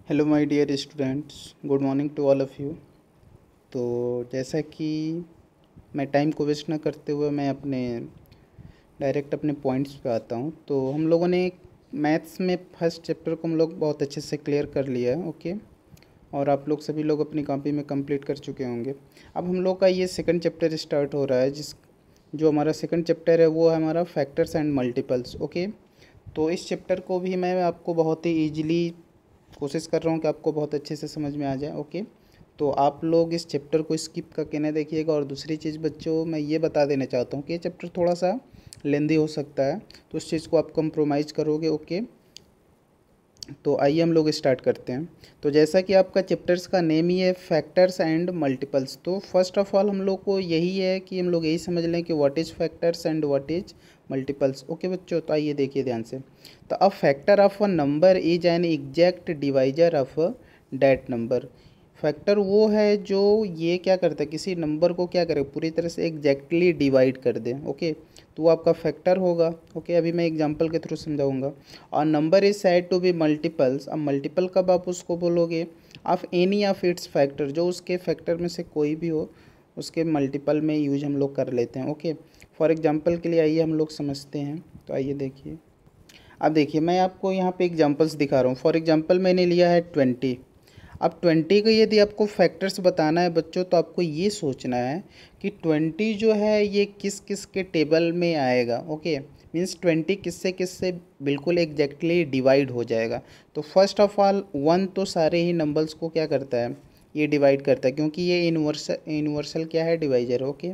Hello my dear students, good morning to all of you. तो जैसा कि मैं टाइम को वेस्ट ना करते हुए मैं डायरेक्ट अपने पॉइंट्स पे आता हूँ। तो हम लोगों ने मैथ्स में फर्स्ट चैप्टर को हम लोग बहुत अच्छे से क्लियर कर लिया है, ओके। और आप लोग सभी लोग अपनी कॉपी में कंप्लीट कर चुके होंगे। अब हम लोग का ये सेकंड चैप्टर स्टार्ट हो रहा है, जो हमारा सेकंड चैप्टर है वो है हमारा फैक्टर्स एंड मल्टीपल्स, ओके। तो इस चैप्टर को भी मैं आपको बहुत ही ईजिली कोशिश कर रहा हूँ कि आपको बहुत अच्छे से समझ में आ जाए, ओके। तो आप लोग इस चैप्टर को स्किप करके ना देखिएगा। और दूसरी चीज़ बच्चों, मैं ये बता देना चाहता हूँ कि ये चैप्टर थोड़ा सा लेंदी हो सकता है, तो उस चीज़ को आप कंप्रोमाइज़ करोगे, ओके। तो आइए हम लोग स्टार्ट करते हैं। तो जैसा कि आपका चैप्टर्स का नेम ही है फैक्टर्स एंड मल्टीपल्स, तो फर्स्ट ऑफ ऑल हम लोग को यही है कि हम लोग यही समझ लें कि what is factors and what is multiples, okay बच्चों। तो आइए देखिए ध्यान से। तो a factor of a number is an exact divisor of that number. Factor वो है जो ये क्या करता है, किसी नंबर को क्या करे, पूरी तरह से एग्जैक्टली डिवाइड कर दे, ओके। तो वो आपका फैक्टर होगा, ओके। अभी मैं एग्जांपल के थ्रू समझाऊंगा। और number is said to be multiples. अब मल्टीपल कब आप उसको बोलोगे, of any of its factor, जो उसके फैक्टर में से कोई भी हो उसके मल्टीपल में यूज हम लोग कर लेते हैं, ओके। फॉर एग्जांपल के लिए आइए हम लोग समझते हैं। तो आइए देखिए। अब देखिए मैं आपको यहाँ पे एग्जांपल्स दिखा रहा हूँ। फॉर एग्जांपल मैंने लिया है 20। अब 20 का यदि आपको फैक्टर्स बताना है बच्चों, तो आपको ये सोचना है कि 20 जो है ये किस किस के टेबल में आएगा, ओके। मीन्स 20 किससे किससे बिल्कुल एग्जैक्टली डिवाइड हो जाएगा। तो फर्स्ट ऑफ ऑल 1 तो सारे ही नंबर्स को क्या करता है, ये डिवाइड करता है, क्योंकि ये यूनिवर्सल क्या है, डिवाइजर, ओके।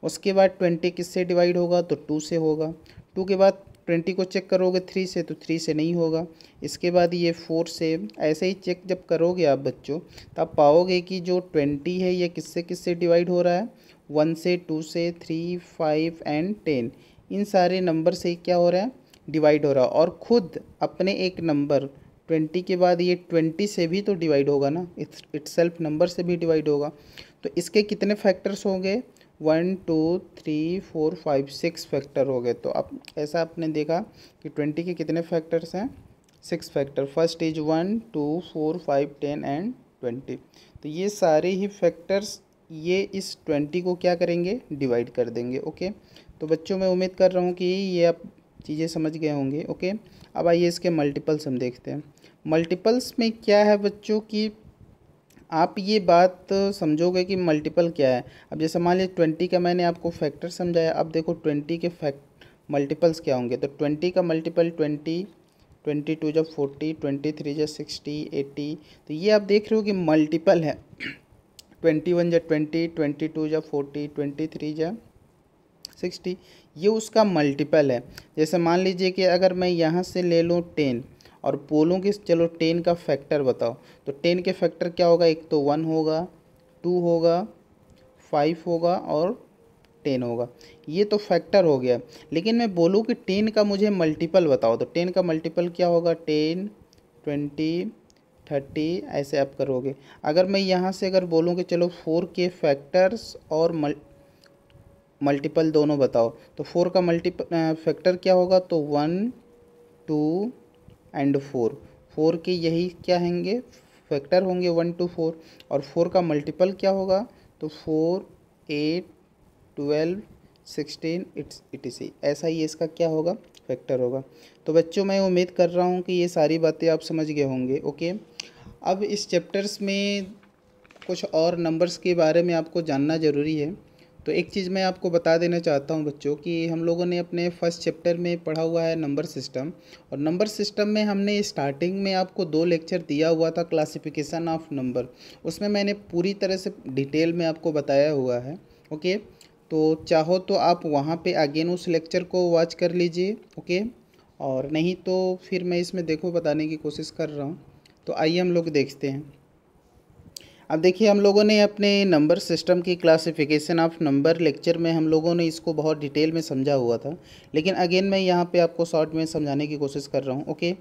उसके बाद 20 किससे डिवाइड होगा, तो 2 से होगा। 2 के बाद 20 को चेक करोगे 3 से, तो 3 से नहीं होगा। इसके बाद ये 4 से। ऐसे ही चेक जब करोगे आप बच्चों, तो आप पाओगे कि जो 20 है ये किससे किससे डिवाइड हो रहा है, 1 से, 2 से, 3, 5 एंड 10। इन सारे नंबर से क्या हो रहा है, डिवाइड हो रहा है। और ख़ुद अपने एक नंबर 20 के बाद ये 20 से भी तो डिवाइड होगा ना, इट्सेल्फ नंबर से भी डिवाइड होगा। तो इसके कितने फैक्टर्स होंगे, 1 2 3 4 5 6 फैक्टर हो गए। तो अब ऐसा आपने देखा कि 20 के कितने फैक्टर्स हैं, 6 फैक्टर। First is 1 2 4 5 10 and 20। तो ये सारे ही फैक्टर्स ये इस 20 को क्या करेंगे, डिवाइड कर देंगे, ओके। तो बच्चों मैं उम्मीद कर रहा हूँ कि ये आप चीज़ें समझ गए होंगे, ओके। अब आइए इसके मल्टीपल्स हम देखते हैं। मल्टीपल्स में क्या है बच्चों की, आप ये बात समझोगे कि मल्टीपल क्या है। अब जैसे मान लीजिए 20 का मैंने आपको फैक्टर समझाया, अब देखो 20 के मल्टीपल्स क्या होंगे। तो 20 का मल्टीपल 20, 22 जब 40, 23 जब 60, 80। तो ये आप देख रहे हो कि मल्टीपल है। 21 जब 20, 22 जब 40, 23 जब 60, ये उसका मल्टीपल है। जैसे मान लीजिए कि अगर मैं यहाँ से ले लूँ 10 और बोलूँ कि चलो 10 का फैक्टर बताओ, तो 10 के फैक्टर क्या होगा, एक तो 1 होगा, 2 होगा, 5 होगा और 10 होगा। ये तो फैक्टर हो गया। लेकिन मैं बोलूँ कि 10 का मुझे मल्टीपल बताओ, तो 10 का मल्टीपल क्या होगा, 10, 20, 30, ऐसे आप करोगे। अगर मैं यहाँ से अगर बोलूँ कि चलो 4 के फैक्टर्स और मल्टीपल दोनों बताओ, तो 4 का फैक्टर क्या होगा, तो 1 2 एंड 4। 4 के यही क्या होंगे, फैक्टर होंगे 1 2 4। और 4 का मल्टीपल क्या होगा, तो 4 8 12 16 etc। ऐसा ही इसका क्या होगा, फैक्टर होगा। तो बच्चों मैं उम्मीद कर रहा हूँ कि ये सारी बातें आप समझ गए होंगे, ओके। अब इस चैप्टर्स में कुछ और नंबर्स के बारे में आपको जानना ज़रूरी है। तो एक चीज़ मैं आपको बता देना चाहता हूं बच्चों कि हम लोगों ने अपने फर्स्ट चैप्टर में पढ़ा हुआ है नंबर सिस्टम। और नंबर सिस्टम में हमने स्टार्टिंग में आपको 2 लेक्चर दिया हुआ था, क्लासिफिकेशन ऑफ नंबर। उसमें मैंने पूरी तरह से डिटेल में आपको बताया हुआ है, ओके। तो चाहो तो आप वहाँ पे अगेन उस लेक्चर को वॉच कर लीजिए, ओके। और नहीं तो फिर मैं इसमें देखो बताने की कोशिश कर रहा हूँ। तो आइए हम लोग देखते हैं। अब देखिए हम लोगों ने अपने नंबर सिस्टम की क्लासिफिकेशन ऑफ नंबर लेक्चर में हम लोगों ने इसको बहुत डिटेल में समझा हुआ था। लेकिन अगेन मैं यहाँ पे आपको शॉर्ट में समझाने की कोशिश कर रहा हूँ, ओके।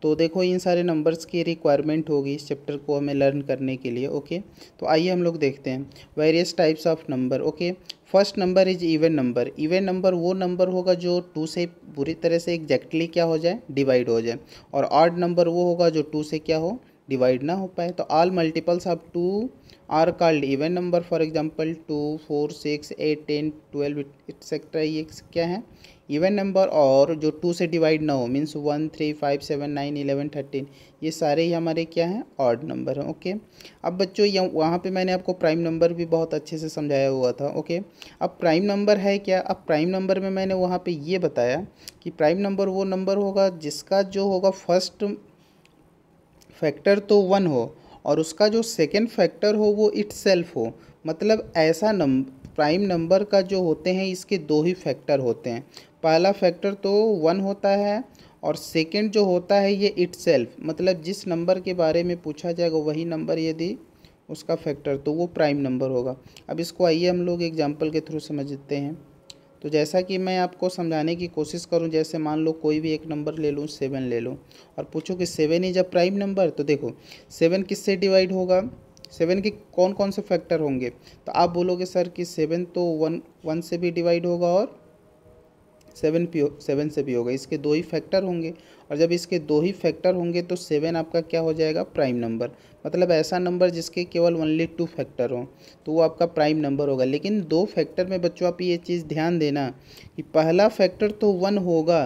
तो देखो इन सारे नंबर्स की रिक्वायरमेंट होगी इस चैप्टर को हमें लर्न करने के लिए, ओके। तो आइए हम लोग देखते हैं various types of number, okay. First number is even number. Even number वो नंबर होगा जो 2 से पूरी तरह से एग्जैक्टली क्या हो जाए, डिवाइड हो जाए। और ऑड नंबर वो होगा जो 2 से क्या हो, डिवाइड ना हो पाए। तो all multiples of 2 are called even number. For example 2, 4, 6, 8, 10, 12 etcetera, ये क्या है? Even number. और जो 2 से डिवाइड ना हो मीन्स 1, 3, 5, 7, 9, 11, 13, ये सारे ही हमारे क्या हैं? ऑड नंबर हैं। ओके, अब बच्चों वहाँ पे मैंने आपको प्राइम नंबर भी बहुत अच्छे से समझाया हुआ था। ओके, अब प्राइम नंबर है क्या? अब प्राइम नंबर में मैंने वहाँ पे ये बताया कि प्राइम नंबर वो नंबर होगा जिसका जो होगा फर्स्ट फैक्टर तो 1 हो और उसका जो सेकेंड फैक्टर हो वो इटसेल्फ हो। मतलब ऐसा प्राइम नंबर का जो होते हैं इसके दो ही फैक्टर होते हैं। पहला फैक्टर तो 1 होता है और सेकेंड जो होता है ये इटसेल्फ, मतलब जिस नंबर के बारे में पूछा जाएगा वही नंबर यदि उसका फैक्टर तो वो प्राइम नंबर होगा। अब इसको आइए हम लोग एग्जांपल के थ्रू समझते हैं। तो जैसा कि मैं आपको समझाने की कोशिश करूं, जैसे मान लो कोई भी एक नंबर ले लूं, 7 ले लूं और पूछो कि 7 इज अ प्राइम नंबर, तो देखो 7 किससे डिवाइड होगा? 7 के कौन कौन से फैक्टर होंगे? तो आप बोलोगे सर कि 7 तो 1 से भी डिवाइड होगा और 7 से भी होगा, इसके दो ही फैक्टर होंगे। और जब इसके दो ही फैक्टर होंगे तो 7 आपका क्या हो जाएगा? Prime number. मतलब ऐसा नंबर जिसके केवल ओनली 2 फैक्टर हों तो वो आपका प्राइम नंबर होगा। लेकिन दो फैक्टर में बच्चों आप ये चीज़ ध्यान देना कि पहला फैक्टर तो 1 होगा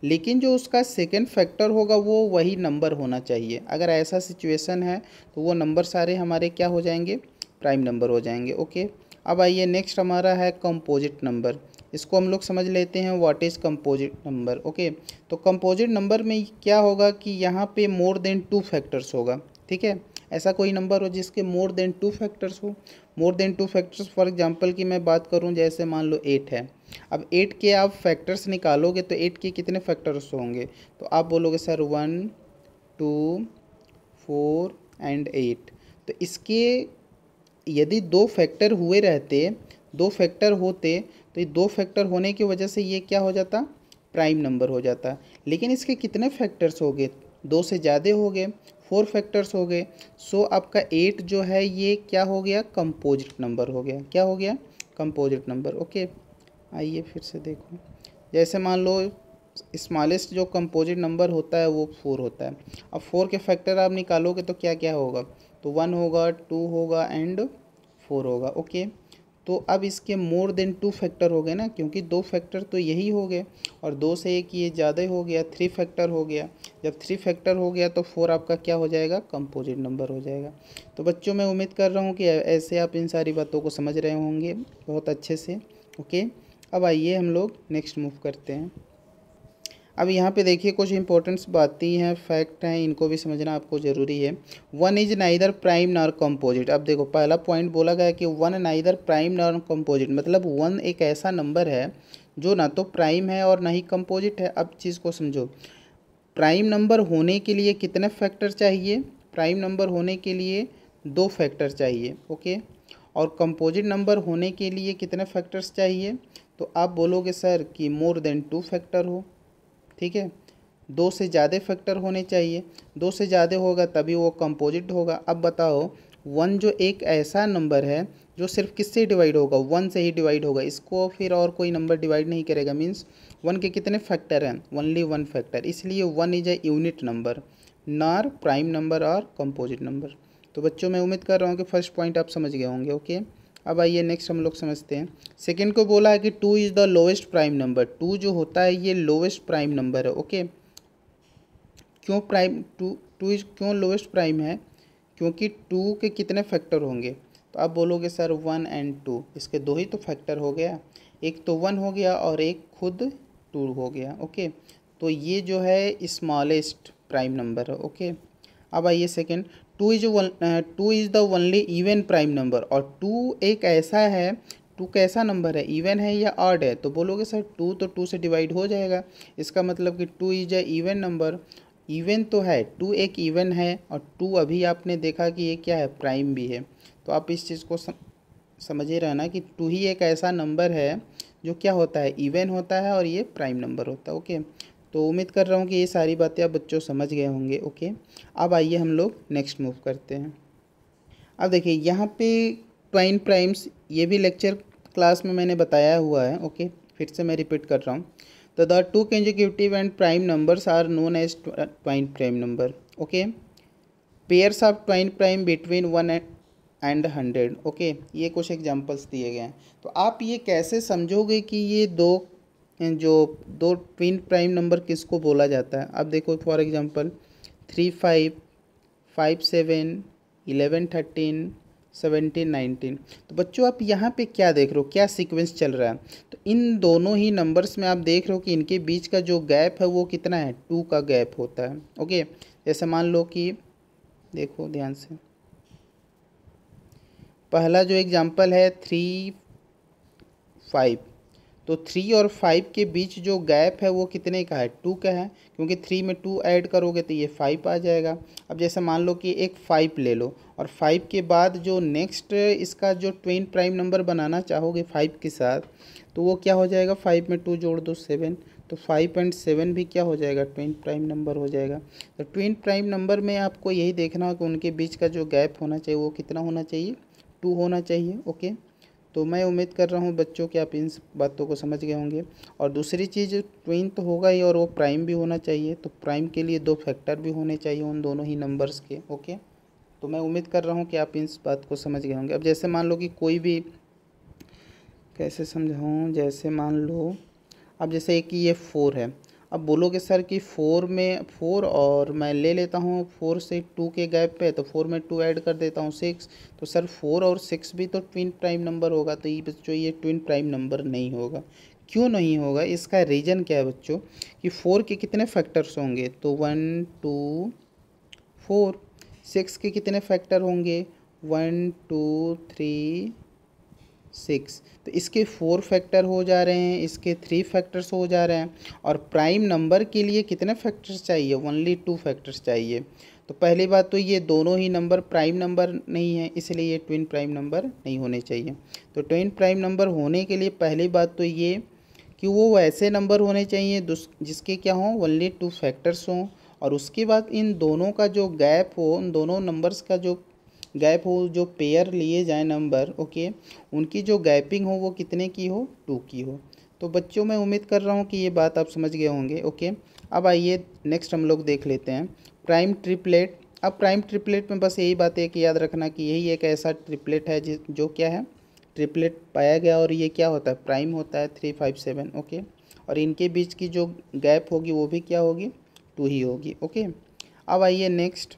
लेकिन जो उसका सेकेंड फैक्टर होगा वो वही नंबर होना चाहिए। अगर ऐसा सिचुएशन है तो वो नंबर सारे हमारे क्या हो जाएंगे? प्राइम नंबर हो जाएंगे। ओके, अब आइए नेक्स्ट हमारा है कंपोजिट नंबर। इसको हम लोग समझ लेते हैं what is composite number. Okay, तो कंपोजिट नंबर में क्या होगा कि यहाँ पे मोर देन 2 फैक्टर्स होगा। ठीक है, ऐसा कोई नंबर हो जिसके मोर देन 2 फैक्टर्स हो। More than 2 factors for example की मैं बात करूँ, जैसे मान लो 8 है। अब 8 के आप फैक्टर्स निकालोगे तो 8 के कितने फैक्टर्स होंगे? तो आप बोलोगे सर 1, 2, 4 एंड 8। तो इसके यदि दो फैक्टर हुए रहते, दो फैक्टर होते तो ये दो फैक्टर होने की वजह से ये क्या हो जाता? प्राइम नंबर हो जाता। लेकिन इसके कितने फैक्टर्स हो गए? दो से ज़्यादा हो गए, 4 फैक्टर्स हो गए। सो आपका 8 जो है ये क्या हो गया? कंपोजिट नंबर हो गया। क्या हो गया? Composite number. ओके, आइए फिर से देखो, जैसे मान लो स्मॉलेस्ट जो कंपोजिट नंबर होता है वो 4 होता है। अब 4 के फैक्टर आप निकालोगे तो क्या क्या होगा? तो 1 होगा, 2 होगा एंड 4 होगा। ओके, तो अब इसके मोर देन 2 फैक्टर हो गए ना, क्योंकि 2 फैक्टर तो यही हो गए और 2 से एक ये ज़्यादा हो गया, 3 फैक्टर हो गया। जब 3 फैक्टर हो गया तो 4 आपका क्या हो जाएगा? कंपोजिट नंबर हो जाएगा। तो बच्चों मैं उम्मीद कर रहा हूँ कि ऐसे आप इन सारी बातों को समझ रहे होंगे बहुत अच्छे से। ओके, अब आइए हम लोग नेक्स्ट मूव करते हैं। अब यहाँ पे देखिए कुछ इंपॉर्टेंट्स बातें हैं, फैक्ट हैं, इनको भी समझना आपको ज़रूरी है। 1 is neither prime nor composite. अब देखो पहला पॉइंट बोला गया कि 1 नाइदर प्राइम नॉर कंपोजिट, मतलब 1 एक ऐसा नंबर है जो ना तो प्राइम है और ना ही कंपोजिट है। अब चीज़ को समझो, प्राइम नंबर होने के लिए कितने फैक्टर चाहिए? प्राइम नंबर होने के लिए 2 फैक्टर चाहिए। ओके, और कंपोजिट नंबर होने के लिए कितने फैक्टर्स चाहिए? तो आप बोलोगे सर कि मोर देन 2 फैक्टर हो। ठीक है, 2 से ज़्यादा फैक्टर होने चाहिए, 2 से ज़्यादा होगा तभी वो कंपोजिट होगा। अब बताओ 1 जो एक ऐसा नंबर है जो सिर्फ किससे डिवाइड होगा? 1 से ही डिवाइड होगा, इसको फिर और कोई नंबर डिवाइड नहीं करेगा। मीन्स 1 के कितने फैक्टर हैं? ओनली 1 फैक्टर, इसलिए 1 is a unit number, nor prime number और कंपोजिट नंबर। तो बच्चों मैं उम्मीद कर रहा हूँ कि फर्स्ट पॉइंट आप समझ गए होंगे। ओके, अब आइए नेक्स्ट हम लोग समझते हैं। सेकंड को बोला है कि 2 is the lowest prime number. 2 जो होता है ये लोवेस्ट प्राइम नंबर है। ओके, क्यों प्राइम 2 इज क्यों लोवेस्ट प्राइम है? क्योंकि 2 के कितने फैक्टर होंगे? तो आप बोलोगे सर 1 एंड 2, इसके दो ही तो फैक्टर हो गया, एक तो 1 हो गया और एक खुद 2 हो गया। ओके, तो ये जो है स्मॉलेस्ट प्राइम नंबर है। ओके, अब आइए second, 2 is the only even prime number. और 2 एक ऐसा है, 2 कैसा नंबर है? इवन है या ऑड है? तो बोलोगे सर 2 तो 2 से डिवाइड हो जाएगा, इसका मतलब कि 2 is a even number. Even तो है, 2 एक इवन है और 2 अभी आपने देखा कि ये क्या है? प्राइम भी है। तो आप इस चीज़ को समझे रहना कि 2 ही एक ऐसा नंबर है जो क्या होता है? इवन होता है और ये प्राइम नंबर होता है। ओके, तो उम्मीद कर रहा हूँ कि ये सारी बातें आप बच्चों समझ गए होंगे। ओके, अब आइए हम लोग नेक्स्ट मूव करते हैं। अब देखिए यहाँ पे ट्वाइन प्राइम्स, ये भी लेक्चर क्लास में मैंने बताया हुआ है। ओके, फिर से मैं रिपीट कर रहा हूँ। तो the 2 consecutive and prime numbers are known as twin prime number. Okay, pairs of twin prime between 1 and 100। Okay, ये कुछ एग्जांपल्स दिए गए हैं। तो आप ये कैसे समझोगे कि ये दो ट्विन प्राइम नंबर किसको बोला जाता है? अब देखो फॉर एग्जांपल 3, 5, 5, 7, 11, 13, 17, 19। तो बच्चों आप यहाँ पे क्या देख रहे हो, क्या सीक्वेंस चल रहा है? तो इन दोनों ही नंबर्स में आप देख रहे हो कि इनके बीच का जो गैप है वो कितना है, 2 का गैप होता है। ओके, जैसे मान लो कि देखो ध्यान से, पहला जो एग्जांपल है 3, 5। तो 3 और 5 के बीच जो गैप है वो कितने का है, 2 का है, क्योंकि 3 में 2 ऐड करोगे तो ये 5 आ जाएगा। अब जैसे मान लो कि एक 5 ले लो और 5 के बाद जो नेक्स्ट इसका जो ट्विन प्राइम नंबर बनाना चाहोगे 5 के साथ, तो वो क्या हो जाएगा, 5 में 2 जोड़ दो 7। तो 5 और 7 भी क्या हो जाएगा, ट्विन प्राइम नंबर हो जाएगा। तो ट्विन प्राइम नंबर में आपको यही देखना है कि उनके बीच का जो गैप होना चाहिए वो कितना होना चाहिए, 2 होना चाहिए। ओके, तो मैं उम्मीद कर रहा हूँ बच्चों कि आप इन बातों को समझ गए होंगे। और दूसरी चीज़, ट्विन तो होगा ही और वो प्राइम भी होना चाहिए, तो प्राइम के लिए 2 फैक्टर भी होने चाहिए उन दोनों ही नंबर्स के। ओके, तो मैं उम्मीद कर रहा हूँ कि आप इस बात को समझ गए होंगे। अब जैसे मान लो कि कोई भी, कैसे समझाऊँ, जैसे मान लो अब जैसे कि ये 4 है। अब बोलोगे सर कि 4 में 4 और मैं ले लेता हूँ 4 से 2 के गैप पे, तो 4 में 2 ऐड कर देता हूँ 6। तो सर 4 और 6 भी तो ट्विन प्राइम नंबर होगा, तो ये बच्चों ये ट्विन प्राइम नंबर नहीं होगा। क्यों नहीं होगा, इसका रीज़न क्या है बच्चों, कि 4 के कितने फैक्टर्स होंगे, तो 1, 2, 4। 6 के कितने फैक्टर होंगे, 1, 2, 3, 6। तो इसके 4 फैक्टर हो जा रहे हैं, इसके 3 फैक्टर्स हो जा रहे हैं। और प्राइम नंबर के लिए कितने फैक्टर्स चाहिए, ओनली 2 फैक्टर्स चाहिए। तो पहली बात तो ये दोनों ही नंबर प्राइम नंबर नहीं है, इसलिए ये ट्विन प्राइम नंबर नहीं होने चाहिए। तो ट्विन प्राइम नंबर होने के लिए पहली बात तो ये कि वो ऐसे नंबर होने चाहिए जिसके क्या हों, ओनली 2 फैक्टर्स हों। और उसके बाद इन दोनों का जो गैप हो, उन दोनों नंबर्स का जो गैप हो, जो पेयर लिए जाए नंबर, ओके, उनकी जो गैपिंग हो वो कितने की हो, 2 की हो। तो बच्चों मैं उम्मीद कर रहा हूँ कि ये बात आप समझ गए होंगे। ओके, अब आइए नेक्स्ट हम लोग देख लेते हैं प्राइम ट्रिपलेट। अब प्राइम ट्रिपलेट में बस यही बात है कि याद रखना कि यही एक ऐसा ट्रिपलेट है जो क्या है, ट्रिपलेट पाया गया, और ये क्या होता है, प्राइम होता है 3, 5, 7। ओके, और इनके बीच की जो गैप होगी वो भी क्या होगी, 2 ही होगी। ओके, अब आइए नेक्स्ट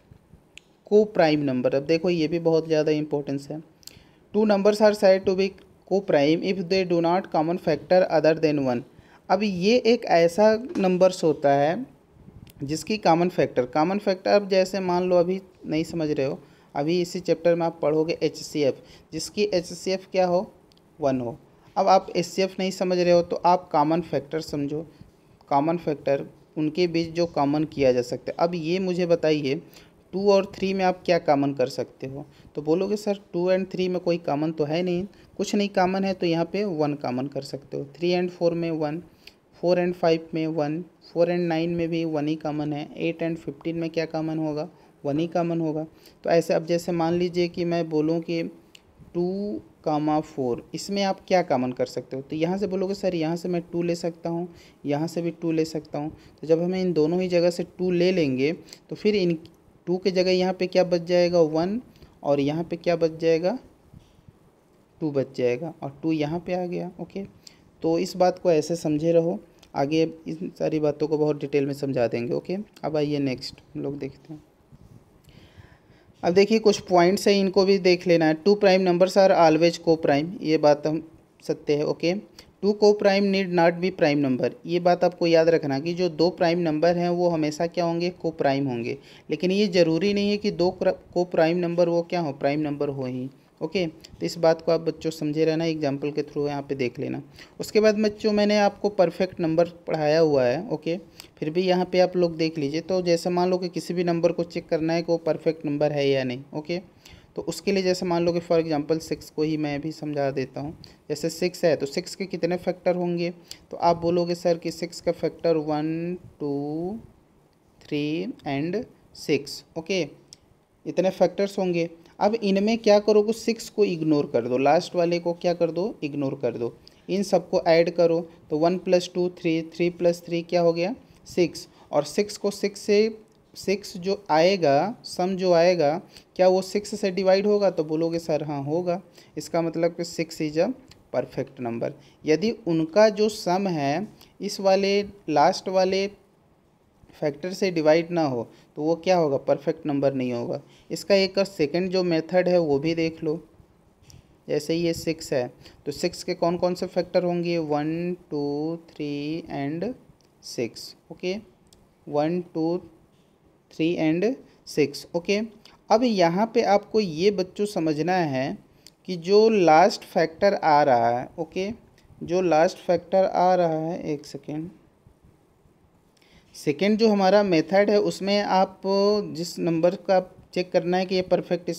को प्राइम नंबर। अब देखो ये भी बहुत ज़्यादा इंपॉर्टेंस है। 2 numbers are said to be coprime if they do not common factor other than 1। अब ये एक ऐसा नंबर्स होता है जिसकी कॉमन फैक्टर अब जैसे मान लो, अभी नहीं समझ रहे हो, अभी इसी चैप्टर में आप पढ़ोगे HCF, जिसकी HCF क्या हो, 1 हो। अब आप HCF नहीं समझ रहे हो तो आप कॉमन फैक्टर समझो। कॉमन फैक्टर उनके बीच जो कॉमन किया जा सकता है। अब ये मुझे बताइए 2 और 3 में आप क्या कॉमन कर सकते हो? तो बोलोगे सर 2 और 3 में कोई कॉमन तो है नहीं, कुछ नहीं कॉमन है, तो यहाँ पे 1 कॉमन कर सकते हो। 3 और 4 में 1, 4 और 5 में 1, 4 और 9 में भी 1 ही कॉमन है। 8 और 15 में क्या कॉमन होगा, 1 ही कॉमन होगा। तो ऐसे अब जैसे मान लीजिए कि मैं बोलूँ कि 2, 4, इसमें आप क्या कॉमन कर सकते हो? तो यहाँ से बोलोगे सर यहाँ से मैं 2 ले सकता हूँ, यहाँ से भी 2 ले सकता हूँ। तो जब हमें इन दोनों ही जगह से 2 ले लेंगे तो फिर इन 2 के जगह यहाँ पे क्या बच जाएगा, 1, और यहाँ पे क्या बच जाएगा, 2 बच जाएगा, और 2 यहाँ पे आ गया। ओके, तो इस बात को ऐसे समझे रहो, आगे इन सारी बातों को बहुत डिटेल में समझा देंगे। ओके, अब आइए नेक्स्ट हम लोग देखते हैं। अब देखिए कुछ पॉइंट्स हैं, इनको भी देख लेना है। 2 प्राइम नंबर्स आर ऑलवेज को प्राइम, ये बात हम सत्य है। ओके, 2 को prime need not be prime number, ये बात आपको याद रखना कि जो 2 प्राइम नंबर हैं वो हमेशा क्या होंगे, को प्राइम होंगे। लेकिन ये ज़रूरी नहीं है कि 2 को प्राइम नंबर वो क्या हो, प्राइम नंबर हो ही। ओके, तो इस बात को आप बच्चों समझे रहना, एग्जाम्पल के थ्रू यहाँ पे देख लेना। उसके बाद बच्चों मैंने आपको परफेक्ट नंबर पढ़ाया हुआ है। ओके, फिर भी यहाँ पे आप लोग देख लीजिए। तो जैसे मान लो कि किसी भी नंबर को चेक करना है कि वो परफेक्ट नंबर है या नहीं। ओके, तो उसके लिए जैसे मान लो कि फॉर एग्जांपल 6 को ही मैं भी समझा देता हूँ। जैसे 6 है तो 6 के कितने फैक्टर होंगे? तो आप बोलोगे सर कि 6 का फैक्टर 1, 2, 3 एंड 6। ओके, इतने फैक्टर्स होंगे। अब इनमें क्या करोगे, 6 को इग्नोर कर दो, लास्ट वाले को क्या कर दो, इग्नोर कर दो। इन सबको ऐड करो तो 1 + 2 3, 3 + 3 क्या हो गया, 6। और 6 को 6 से 6 जो आएगा, सम जो आएगा, क्या वो 6 से डिवाइड होगा? तो बोलोगे सर हाँ होगा। इसका मतलब कि 6 इज अ परफेक्ट नंबर। यदि उनका जो सम है इस वाले लास्ट वाले फैक्टर से डिवाइड ना हो तो वो क्या होगा? परफेक्ट नंबर नहीं होगा। इसका एक सेकंड जो मेथड है वो भी देख लो। जैसे ये 6 है तो 6 के कौन कौन से फैक्टर होंगे? 1 2 3 एंड 6। Okay, 1 2 3 and 6। ओके, अब यहाँ पे आपको ये बच्चों समझना है कि जो लास्ट फैक्टर आ रहा है, ओके, जो लास्ट फैक्टर आ रहा है, एक सेकेंड जो हमारा मेथड है उसमें आप जिस नंबर का चेक करना है कि ये परफेक्ट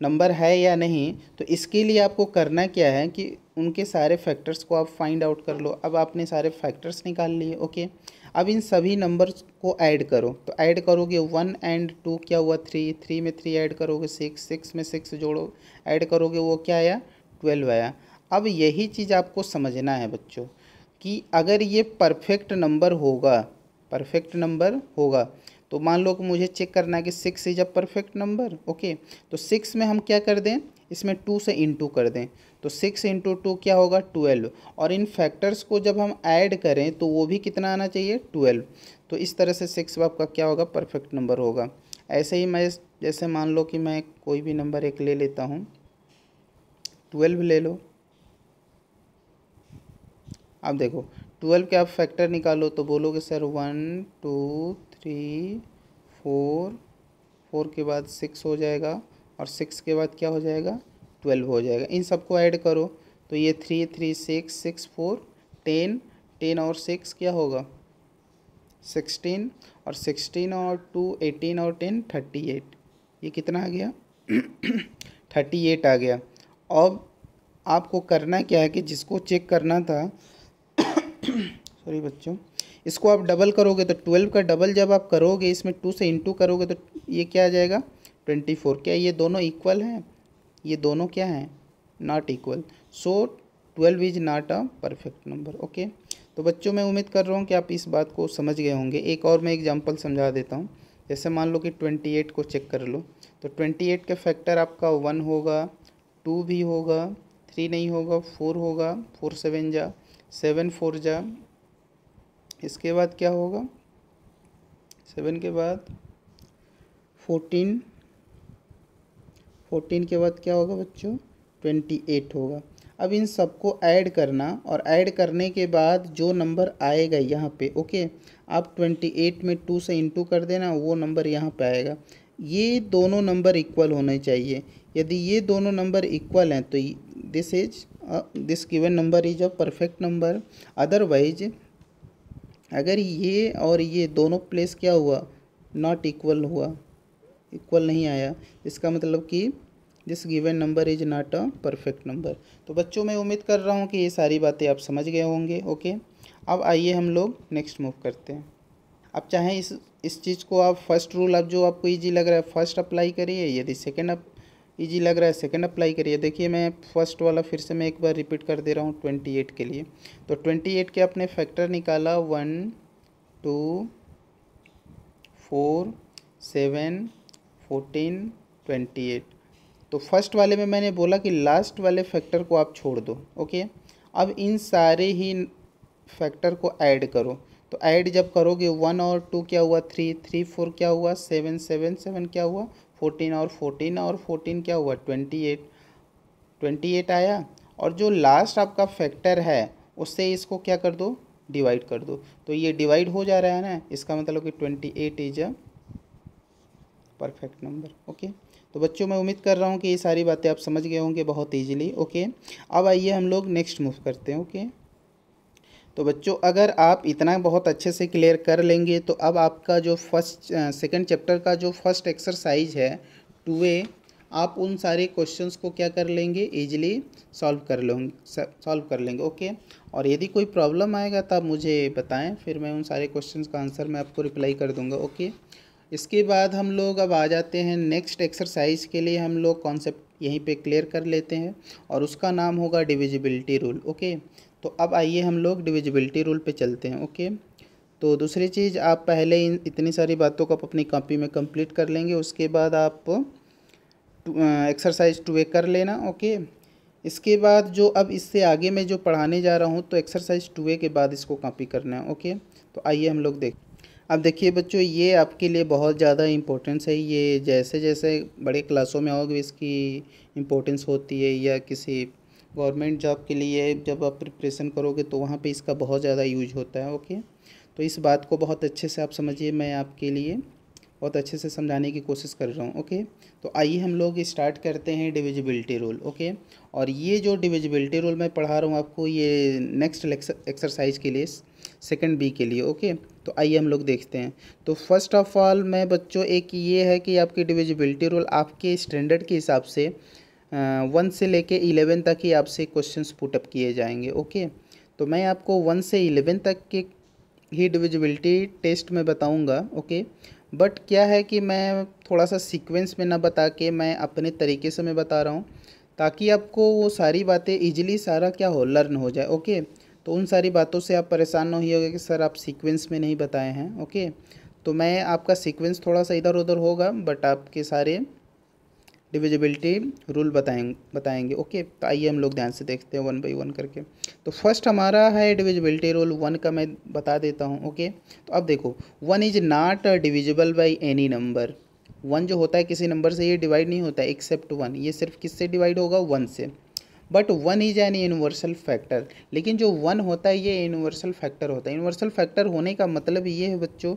नंबर है या नहीं, तो इसके लिए आपको करना क्या है कि उनके सारे फैक्टर्स को आप फाइंड आउट कर लो। अब आपने सारे फैक्टर्स निकाल लिए। ओके, अब इन सभी नंबर्स को ऐड करो। तो ऐड करोगे 1 एंड 2 क्या हुआ? 3, 3 में 3 ऐड करोगे 6, 6 में 6 जोड़ो ऐड करोगे वो क्या आया? 12 आया। अब यही चीज़ आपको समझना है बच्चों कि अगर ये परफेक्ट नंबर होगा, परफेक्ट नंबर होगा, तो मान लो कि मुझे चेक करना है कि 6 is a perfect number. Okay, तो 6 में हम क्या कर दें? इसमें 2 से इंटू कर दें। तो 6 इंटू 2 क्या होगा? 12। और इन फैक्टर्स को जब हम ऐड करें तो वो भी कितना आना चाहिए? 12। तो इस तरह से 6 आपका क्या होगा? परफेक्ट नंबर होगा। ऐसे ही मैं जैसे मान लो कि मैं कोई भी नंबर एक ले लेता हूँ, 12 ले लो। अब देखो 12 के आप फैक्टर निकालो तो बोलोगे सर 1 2 3 4, 4 के बाद 6 हो जाएगा और 6 के बाद क्या हो जाएगा? 12 हो जाएगा। इन सबको ऐड करो तो ये 3 3 6 6 4 10, 10 और 6 क्या होगा? 16, और 16 और 2 18 और 10 38। ये कितना आ गया? 38 आ गया। अब आपको करना क्या है कि जिसको चेक करना था सॉरी बच्चों, इसको आप डबल करोगे तो 12 का डबल जब आप करोगे इसमें 2 से इंटू करोगे तो ये क्या आ जाएगा? 24। क्या ये दोनों इक्वल हैं? ये दोनों क्या हैं? Not equal. So 12 is not a perfect number. Okay, तो बच्चों मैं उम्मीद कर रहा हूँ कि आप इस बात को समझ गए होंगे। एक और मैं एग्जांपल समझा देता हूँ। जैसे मान लो कि 28 को चेक कर लो, तो 28 के फैक्टर आपका 1 होगा, 2 भी होगा, 3 नहीं होगा, 4 होगा, 4 7 जा, 7 4 जा, इसके बाद क्या होगा? 7 के बाद 14, 14 के बाद क्या होगा बच्चों? 28 होगा। अब इन सबको ऐड करना और ऐड करने के बाद जो नंबर आएगा यहाँ पे, ओके, आप 28 में 2 से इंटू कर देना, वो नंबर यहाँ पे आएगा। ये दोनों नंबर इक्वल होने चाहिए। यदि ये दोनों नंबर इक्वल हैं तो this given number is a perfect number. Otherwise अगर ये और ये दोनों प्लेस क्या हुआ? नॉट इक्वल हुआ, इक्वल नहीं आया, इसका मतलब कि this given number is not a perfect number. तो बच्चों मैं उम्मीद कर रहा हूँ कि ये सारी बातें आप समझ गए होंगे। ओके, अब आइए हम लोग नेक्स्ट मूव करते हैं। अब चाहे इस चीज़ को आप फर्स्ट रूल अब जो आपको इजी लग रहा है फर्स्ट अप्लाई करिए, यदि सेकेंड इजी लग रहा है सेकेंड अप्लाई करिए। देखिए मैं फर्स्ट वाला फिर से मैं एक बार रिपीट कर दे रहा हूँ 28 के लिए। तो 28 के अपने फैक्टर निकाला 1 2 4 7 14 28। तो फर्स्ट वाले में मैंने बोला कि लास्ट वाले फैक्टर को आप छोड़ दो। ओके, अब इन सारे ही फैक्टर को ऐड करो। तो ऐड जब करोगे 1 और 2 क्या हुआ? 3 3 4 क्या हुआ? 7 7 7 क्या हुआ? 14 और 14 और 14 क्या हुआ? 28, 28 आया। और जो लास्ट आपका फैक्टर है उससे इसको क्या कर दो? डिवाइड कर दो। तो ये डिवाइड हो जा रहा है ना, इसका मतलब कि 28 is a perfect number. Okay, तो बच्चों मैं उम्मीद कर रहा हूँ कि ये सारी बातें आप समझ गए होंगे बहुत ईजिली। ओके, अब आइए हम लोग नेक्स्ट मूव करते हैं। ओके, तो बच्चों अगर आप इतना बहुत अच्छे से क्लियर कर लेंगे तो अब आपका जो सेकंड चैप्टर का जो फर्स्ट एक्सरसाइज है 2A, आप उन सारे क्वेश्चंस को क्या कर लेंगे? ईजिली सॉल्व कर लेंगे। ओके, और यदि कोई प्रॉब्लम आएगा तो आप मुझे बताएं, फिर मैं उन सारे क्वेश्चंस का आंसर मैं आपको रिप्लाई कर दूंगा। ओके, इसके बाद हम लोग अब आ जाते हैं नेक्स्ट एक्सरसाइज के लिए। हम लोग कॉन्सेप्ट यहीं पे क्लियर कर लेते हैं और उसका नाम होगा डिविजिबिलिटी रूल। ओके, तो अब आइए हम लोग डिविजिबिलिटी रूल पे चलते हैं। ओके, तो दूसरी चीज़, आप पहले इतनी सारी बातों को आप अपनी कॉपी में कंप्लीट कर लेंगे, उसके बाद आप एक्सरसाइज 2A कर लेना। ओके, इसके बाद जो अब इससे आगे मैं जो पढ़ाने जा रहा हूँ, तो एक्सरसाइज 2A के बाद इसको कॉपी करना है। ओके, तो आइए हम लोग देख। अब देखिए बच्चों, ये आपके लिए बहुत ज़्यादा इम्पोर्टेंस है। ये जैसे जैसे बड़े क्लासों में आओगे इसकी इम्पोर्टेंस होती है, या किसी गवर्नमेंट जॉब के लिए जब आप प्रिपरेशन करोगे तो वहाँ पे इसका बहुत ज़्यादा यूज होता है। ओके, तो इस बात को बहुत अच्छे से आप समझिए, मैं आपके लिए बहुत अच्छे से समझाने की कोशिश कर रहा हूँ। ओके, तो आइए हम लोग स्टार्ट करते हैं डिविजिबिलिटी रूल। ओके, और ये जो डिविजिबिलिटी रूल मैं पढ़ा रहा हूँ आपको, ये नेक्स्ट एक्सरसाइज के लिए, सेकंड बी के लिए। ओके, तो आइए हम लोग देखते हैं। तो फर्स्ट ऑफ ऑल मैं बच्चों, एक ये है कि आपकी डिविजिबिलिटी रूल आपके स्टैंडर्ड के हिसाब से 1 से लेके 11 तक ही आपसे क्वेश्चंस पुटअप किए जाएंगे। ओके, तो मैं आपको 1 से 11 तक के ही डिविजिबिलिटी टेस्ट में बताऊंगा। ओके, बट क्या है कि मैं थोड़ा सा सीक्वेंस में ना बता के मैं अपने तरीके से मैं बता रहा हूँ, ताकि आपको वो सारी बातें इजीली सारा क्या हो, लर्न हो जाए। ओके, तो उन सारी बातों से आप परेशान नहीं होगे कि सर आप सीक्वेंस में नहीं बताए हैं। ओके, तो मैं आपका सीक्वेंस थोड़ा सा इधर उधर होगा, बट आपके सारे डिविजिबिलिटी रूल बताएंगे। ओके, तो आइए हम लोग ध्यान से देखते हैं 1 बाई 1 करके। तो फर्स्ट हमारा है डिविजिबिलिटी रूल 1 का, मैं बता देता हूँ। ओके, तो अब देखो, 1 is not divisible by any number. 1 जो होता है किसी नंबर से ये डिवाइड नहीं होता है एक्सेप्ट 1। ये सिर्फ किससे डिवाइड होगा, 1 से। But 1 is an universal factor. लेकिन जो 1 होता है ये यूनिवर्सल फैक्टर होता है। यूनिवर्सल फैक्टर होने का मतलब ये है बच्चों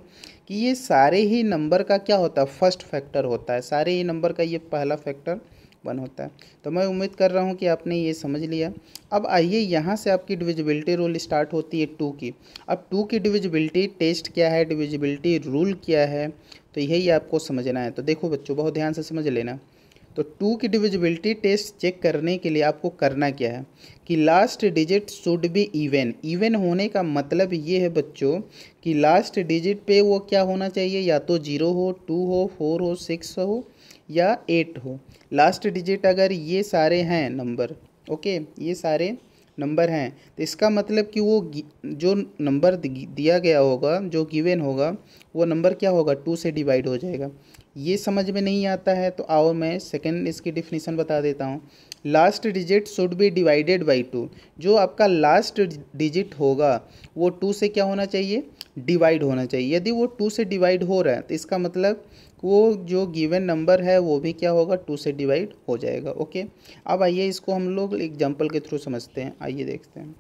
कि ये सारे ही नंबर का क्या होता है, फर्स्ट फैक्टर होता है। सारे ही नंबर का ये पहला फैक्टर 1 होता है। तो मैं उम्मीद कर रहा हूँ कि आपने ये समझ लिया। अब आइए यहाँ से आपकी डिविजिबिलिटी रूल स्टार्ट होती है 2 की। अब 2 की डिविजिबिलिटी टेस्ट क्या है, डिविजिबिलिटी रूल क्या है, तो यही आपको समझना है। तो देखो बच्चों, बहुत ध्यान से समझ लेना। तो 2 की डिविजिबिलिटी टेस्ट चेक करने के लिए आपको करना क्या है कि last digit should be even. Even होने का मतलब ये है बच्चों कि लास्ट डिजिट पे वो क्या होना चाहिए, या तो 0 हो, 2 हो, 4 हो, 6 हो या 8 हो। लास्ट डिजिट अगर ये सारे हैं नंबर, ओके, ये सारे नंबर हैं, तो इसका मतलब कि वो जो नंबर दिया गया होगा, जो गिवन होगा, वो नंबर क्या होगा, 2 से डिवाइड हो जाएगा। ये समझ में नहीं आता है तो आओ मैं सेकंड इसकी डिफिनीशन बता देता हूँ। Last digit should be divided by 2। जो आपका लास्ट डिजिट होगा वो 2 से क्या होना चाहिए, डिवाइड होना चाहिए। यदि वो 2 से डिवाइड हो रहा है तो इसका मतलब वो जो गिवन नंबर है वो भी क्या होगा, 2 से डिवाइड हो जाएगा। ओके, अब आइए इसको हम लोग एग्जाम्पल के थ्रू समझते हैं। आइए देखते हैं।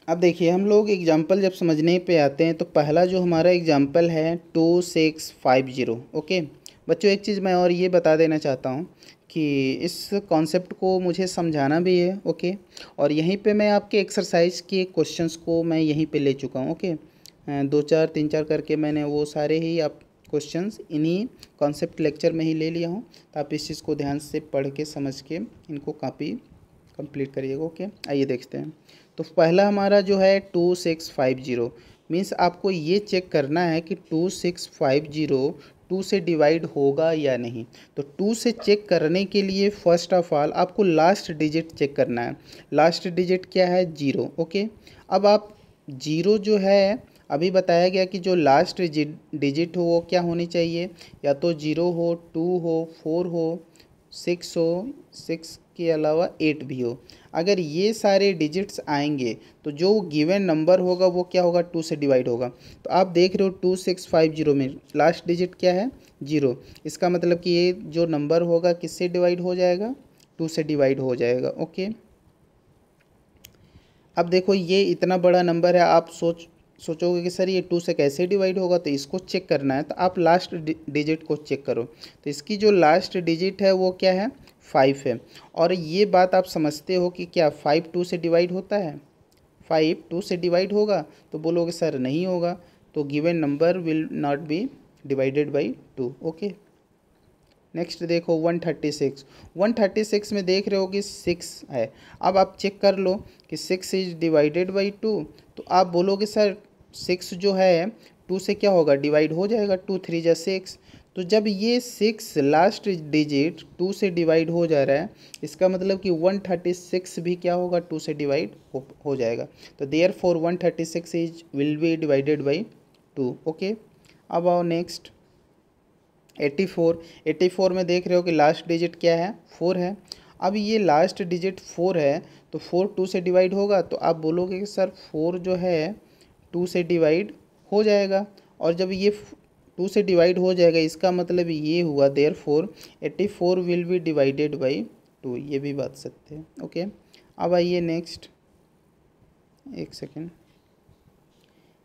अब देखिए, हम लोग एग्जाम्पल जब समझने पे आते हैं तो पहला जो हमारा एग्जाम्पल है 2650। ओके बच्चों, एक चीज़ मैं और ये बता देना चाहता हूँ कि इस कॉन्सेप्ट को मुझे समझाना भी है। ओके, और यहीं पे मैं आपके एक्सरसाइज के क्वेश्चंस को मैं यहीं पे ले चुका हूँ। ओके, 2 4 3 4 करके मैंने वो सारे ही आप क्वेश्चंस इन्हीं कॉन्सेप्ट लेक्चर में ही ले लिया हूँ। तो आप इस चीज़ को ध्यान से पढ़ के समझ के इनको कॉपी कंप्लीट करिएगा। ओके, आइए देखते हैं। तो पहला हमारा जो है 2650 मीन्स आपको ये चेक करना है कि 2650 2 से डिवाइड होगा या नहीं। तो 2 से चेक करने के लिए फर्स्ट ऑफ ऑल आपको लास्ट डिजिट चेक करना है। लास्ट डिजिट क्या है, 0। ओके, अब आप 0 जो है, अभी बताया गया कि जो लास्ट डिजिट हो वो क्या होनी चाहिए, या तो 0 हो, 2 हो, 4 हो, 6 हो, 6 के अलावा 8 भी हो। अगर ये सारे डिजिट्स आएंगे तो जो गिवन नंबर होगा वो क्या होगा, 2 से डिवाइड होगा। तो आप देख रहे हो 2650 में लास्ट डिजिट क्या है, 0। इसका मतलब कि ये जो नंबर होगा किससे डिवाइड हो जाएगा, 2 से डिवाइड हो जाएगा। ओके, अब देखो ये इतना बड़ा नंबर है, आप सोचोगे कि सर ये 2 से कैसे डिवाइड होगा, तो इसको चेक करना है। तो आप लास्ट डिजिट को चेक करो। तो इसकी जो लास्ट डिजिट है वो क्या है, 5 है। और ये बात आप समझते हो कि क्या 5 2 से डिवाइड होता है, 5 2 से डिवाइड होगा, तो बोलोगे सर नहीं होगा, तो given number will not be divided by 2। Okay, next देखो 136 में देख रहे हो कि 6 है। अब आप चेक कर लो कि 6 इज डिवाइडेड बाई 2, तो आप बोलोगे सर 6 जो है 2 से क्या होगा, डिवाइड हो जाएगा, 2 3 जा 6। तो जब ये 6 लास्ट डिजिट 2 से डिवाइड हो जा रहा है, इसका मतलब कि 136 भी क्या होगा, 2 से डिवाइड हो जाएगा। तो therefore 136 is will be divided by 2। Okay, अब आओ नेक्स्ट 84। 84 में देख रहे हो कि लास्ट डिजिट क्या है, 4 है। अब ये लास्ट डिजिट 4 है, तो 4 2 से डिवाइड होगा, तो आप बोलोगे कि सर 4 जो है 2 से डिवाइड हो जाएगा। और जब ये 2 से डिवाइड हो जाएगा, इसका मतलब ये हुआ therefore 84 will be divided by 2। ये भी बात सत्य है। ओके, अब आइए नेक्स्ट, एक सेकेंड,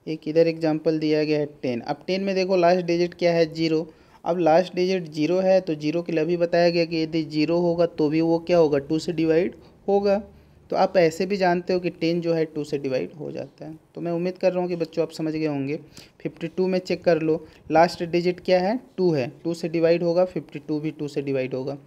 एक इधर एग्जांपल दिया गया है 10। अब 10 में देखो लास्ट डिजिट क्या है, 0। अब लास्ट डिजिट 0 है, तो 0 के लिए अभी बताया गया कि यदि 0 होगा तो भी वो क्या होगा, 2 से डिवाइड होगा। तो आप ऐसे भी जानते हो कि 10 जो है 2 से डिवाइड हो जाता है। तो मैं उम्मीद कर रहा हूँ कि बच्चों आप समझ गए होंगे। 52 में चेक कर लो, लास्ट डिजिट क्या है, 2 है, 2 से डिवाइड होगा, 52 भी 2 से डिवाइड होगा।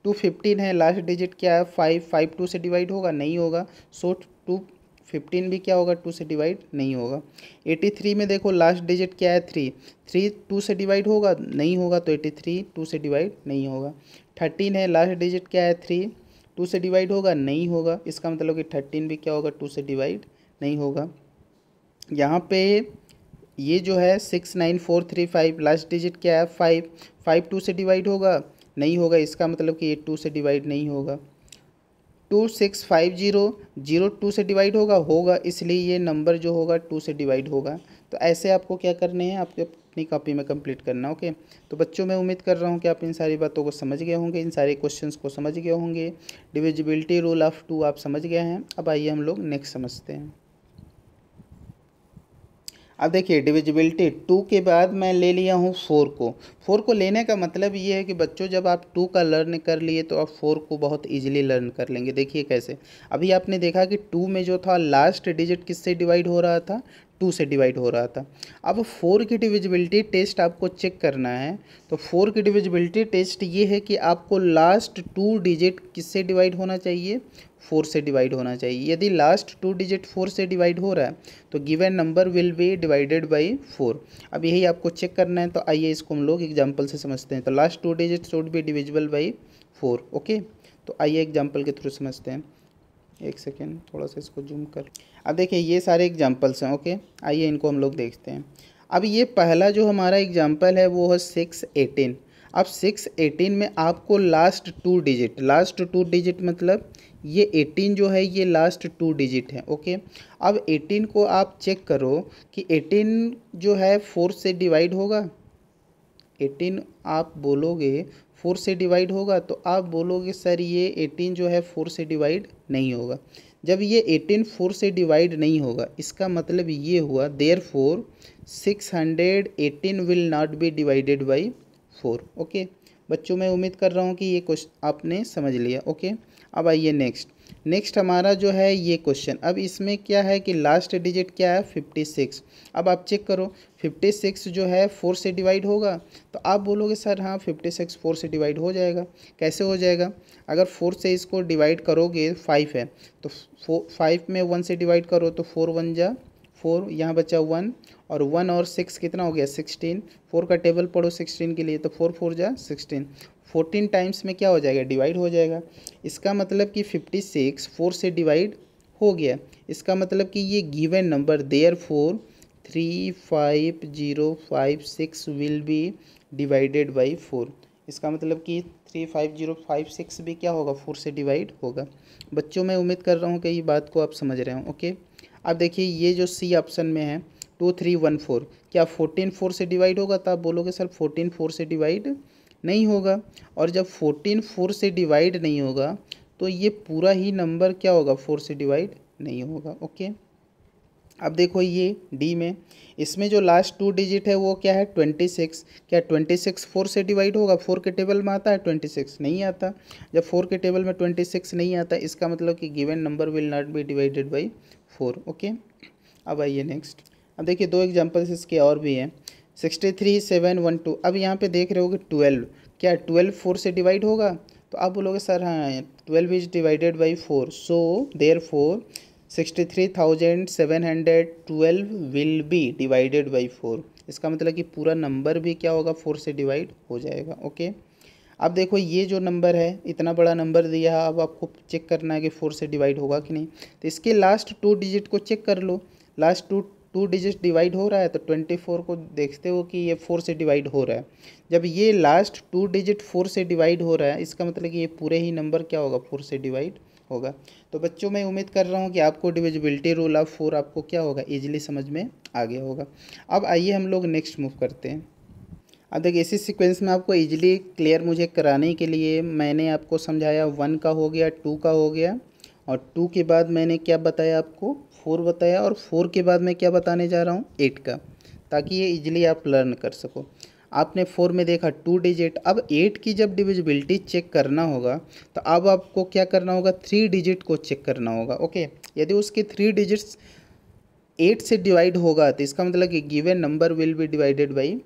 215 है, लास्ट डिजिट क्या है, 5, 5 2 से डिवाइड होगा, नहीं होगा। सो 215 भी क्या होगा, 2 से डिवाइड नहीं होगा। 83 में देखो लास्ट डिजिट क्या है, 3, 3 2 से डिवाइड होगा, नहीं होगा, तो 83 2 से डिवाइड नहीं होगा। 13 है, लास्ट डिजिट क्या है, 3, 2 से डिवाइड होगा, नहीं होगा। इसका मतलब कि 13 भी क्या होगा, 2 से डिवाइड नहीं होगा। यहाँ पे ये जो है 69435, लास्ट डिजिट क्या है, 5, 5 2 से डिवाइड होगा, नहीं होगा। इसका मतलब कि ये 2 से डिवाइड नहीं होगा। 2650, 0 2 से डिवाइड होगा, इसलिए ये नंबर जो होगा 2 से डिवाइड होगा। तो ऐसे आपको क्या करने हैं, आपको अपनी कॉपी में कंप्लीट करना। ओके, तो बच्चों मैं उम्मीद कर रहा हूँ कि आप इन सारी बातों को समझ गए होंगे, इन सारे क्वेश्चंस को समझ गए होंगे। डिविजिबिलिटी रूल ऑफ 2 आप समझ गए हैं। अब आइए हम लोग नेक्स्ट समझते हैं। अब देखिए डिविजिबिलिटी 2 के बाद मैं ले लिया हूँ 4 को। 4 को लेने का मतलब ये है कि बच्चों जब आप 2 का लर्न कर लिए तो आप 4 को बहुत इजीली लर्न कर लेंगे। देखिए कैसे, अभी आपने देखा कि 2 में जो था लास्ट डिजिट किससे डिवाइड हो रहा था, 2 से डिवाइड हो रहा था। अब 4 की डिविजिबिलिटी टेस्ट आपको चेक करना है। तो 4 की डिविजिबिलिटी टेस्ट ये है कि आपको लास्ट 2 डिजिट किससे डिवाइड होना चाहिए, 4 से डिवाइड होना चाहिए। यदि लास्ट 2 डिजिट 4 से डिवाइड हो रहा है तो given number will be divided by 4। अब यही आपको चेक करना है। तो आइए इसको हम लोग एग्जांपल से समझते हैं। तो last 2 digit should be divisible by 4। Okay, तो आइए एग्जांपल के थ्रू समझते हैं। एक सेकेंड, थोड़ा सा इसको जूम कर। अब देखिए ये सारे एग्जांपल्स हैं। ओके, आइए इनको हम लोग देखते हैं। अब ये पहला जो हमारा एग्जांपल है वो है 618। अब 618 में आपको लास्ट 2 डिजिट मतलब ये 18 जो है ये लास्ट 2 डिजिट है। ओके, अब 18 को आप चेक करो कि 18 जो है 4 से डिवाइड होगा। 18 आप बोलोगे 4 से डिवाइड होगा, तो आप बोलोगे सर ये 18 जो है 4 से डिवाइड नहीं होगा। जब ये 18 4 से डिवाइड नहीं होगा, इसका मतलब ये हुआ therefore 618 will not be divided by 4। Okay बच्चों, मैं उम्मीद कर रहा हूँ कि ये क्वेश्चन आपने समझ लिया। ओके, अब आइए नेक्स्ट हमारा जो है ये क्वेश्चन। अब इसमें क्या है कि लास्ट डिजिट क्या है, 56। अब आप चेक करो 56 जो है 4 से डिवाइड होगा, तो आप बोलोगे सर हाँ 56 4 से डिवाइड हो जाएगा। कैसे हो जाएगा, अगर 4 से इसको डिवाइड करोगे, 5 है तो 5 में 1 से डिवाइड करो तो 4 1 जा 4, यहाँ बचा 1 और 1 और 6 कितना हो गया, 16। 4 का टेबल पढ़ो 16 के लिए, तो 4 4 जा 16, 14 टाइम्स में क्या हो जाएगा, डिवाइड हो जाएगा। इसका मतलब कि 56 4 से डिवाइड हो गया। इसका मतलब कि ये given number therefore 35056 will be divided by 4। इसका मतलब कि 35056 भी क्या होगा, 4 से डिवाइड होगा। बच्चों मैं उम्मीद कर रहा हूँ कि ये बात को आप समझ रहे हो। ओके, अब देखिए ये जो सी ऑप्शन में है 2314, क्या 14 4 से डिवाइड होगा, तो आप बोलोगे सर 14 4 से डिवाइड नहीं होगा। और जब 14 4 से डिवाइड नहीं होगा तो ये पूरा ही नंबर क्या होगा, 4 से डिवाइड नहीं होगा। ओके, अब देखो ये डी में, इसमें जो लास्ट 2 डिजिट है वो क्या है, 26। क्या 26 4 से डिवाइड होगा, 4 के टेबल में आता है, 26 नहीं आता। जब 4 के टेबल में 26 नहीं आता, इसका मतलब कि given number will not be divided by 4। Okay, अब आइए नेक्स्ट। अब देखिए 2 एग्जांपल्स इसके और भी हैं। 63712। अब यहाँ पे देख रहे हो कि 12, क्या 12 4 से डिवाइड होगा, तो आप बोलोगे सर हाँ 12 is divided by 4, so therefore 63,712 will be divided by 4। इसका मतलब कि पूरा नंबर भी क्या होगा 4 से डिवाइड हो जाएगा। ओके, अब देखो ये जो नंबर है इतना बड़ा नंबर दिया है, अब आपको चेक करना है कि 4 से डिवाइड होगा कि नहीं। तो इसके लास्ट 2 डिजिट को चेक कर लो, लास्ट टू डिजिट डिवाइड हो रहा है तो 24 को देखते हो कि ये 4 से डिवाइड हो रहा है। जब ये लास्ट 2 डिजिट 4 से डिवाइड हो रहा है इसका मतलब कि ये पूरे ही नंबर क्या होगा 4 से डिवाइड होगा। तो बच्चों मैं उम्मीद कर रहा हूँ कि आपको डिविजिबिलिटी रूल ऑफ 4 आपको क्या होगा ईजिली समझ में आ गया होगा। अब आइए हम लोग नेक्स्ट मूव करते हैं। अब देखिए इसी सीक्वेंस में आपको इजीली क्लियर मुझे कराने के लिए मैंने आपको समझाया 1 का हो गया, 2 का हो गया, और 2 के बाद मैंने क्या बताया आपको 4 बताया, और 4 के बाद मैं क्या बताने जा रहा हूँ 8 का, ताकि ये इजीली आप लर्न कर सको। आपने 4 में देखा 2 डिजिट, अब 8 की जब डिविजिबिलिटी चेक करना होगा तो अब आपको क्या करना होगा 3 डिजिट को चेक करना होगा। ओके, यदि उसके 3 डिजिट्स 8 से डिवाइड होगा तो इसका मतलब कि given number will be divided by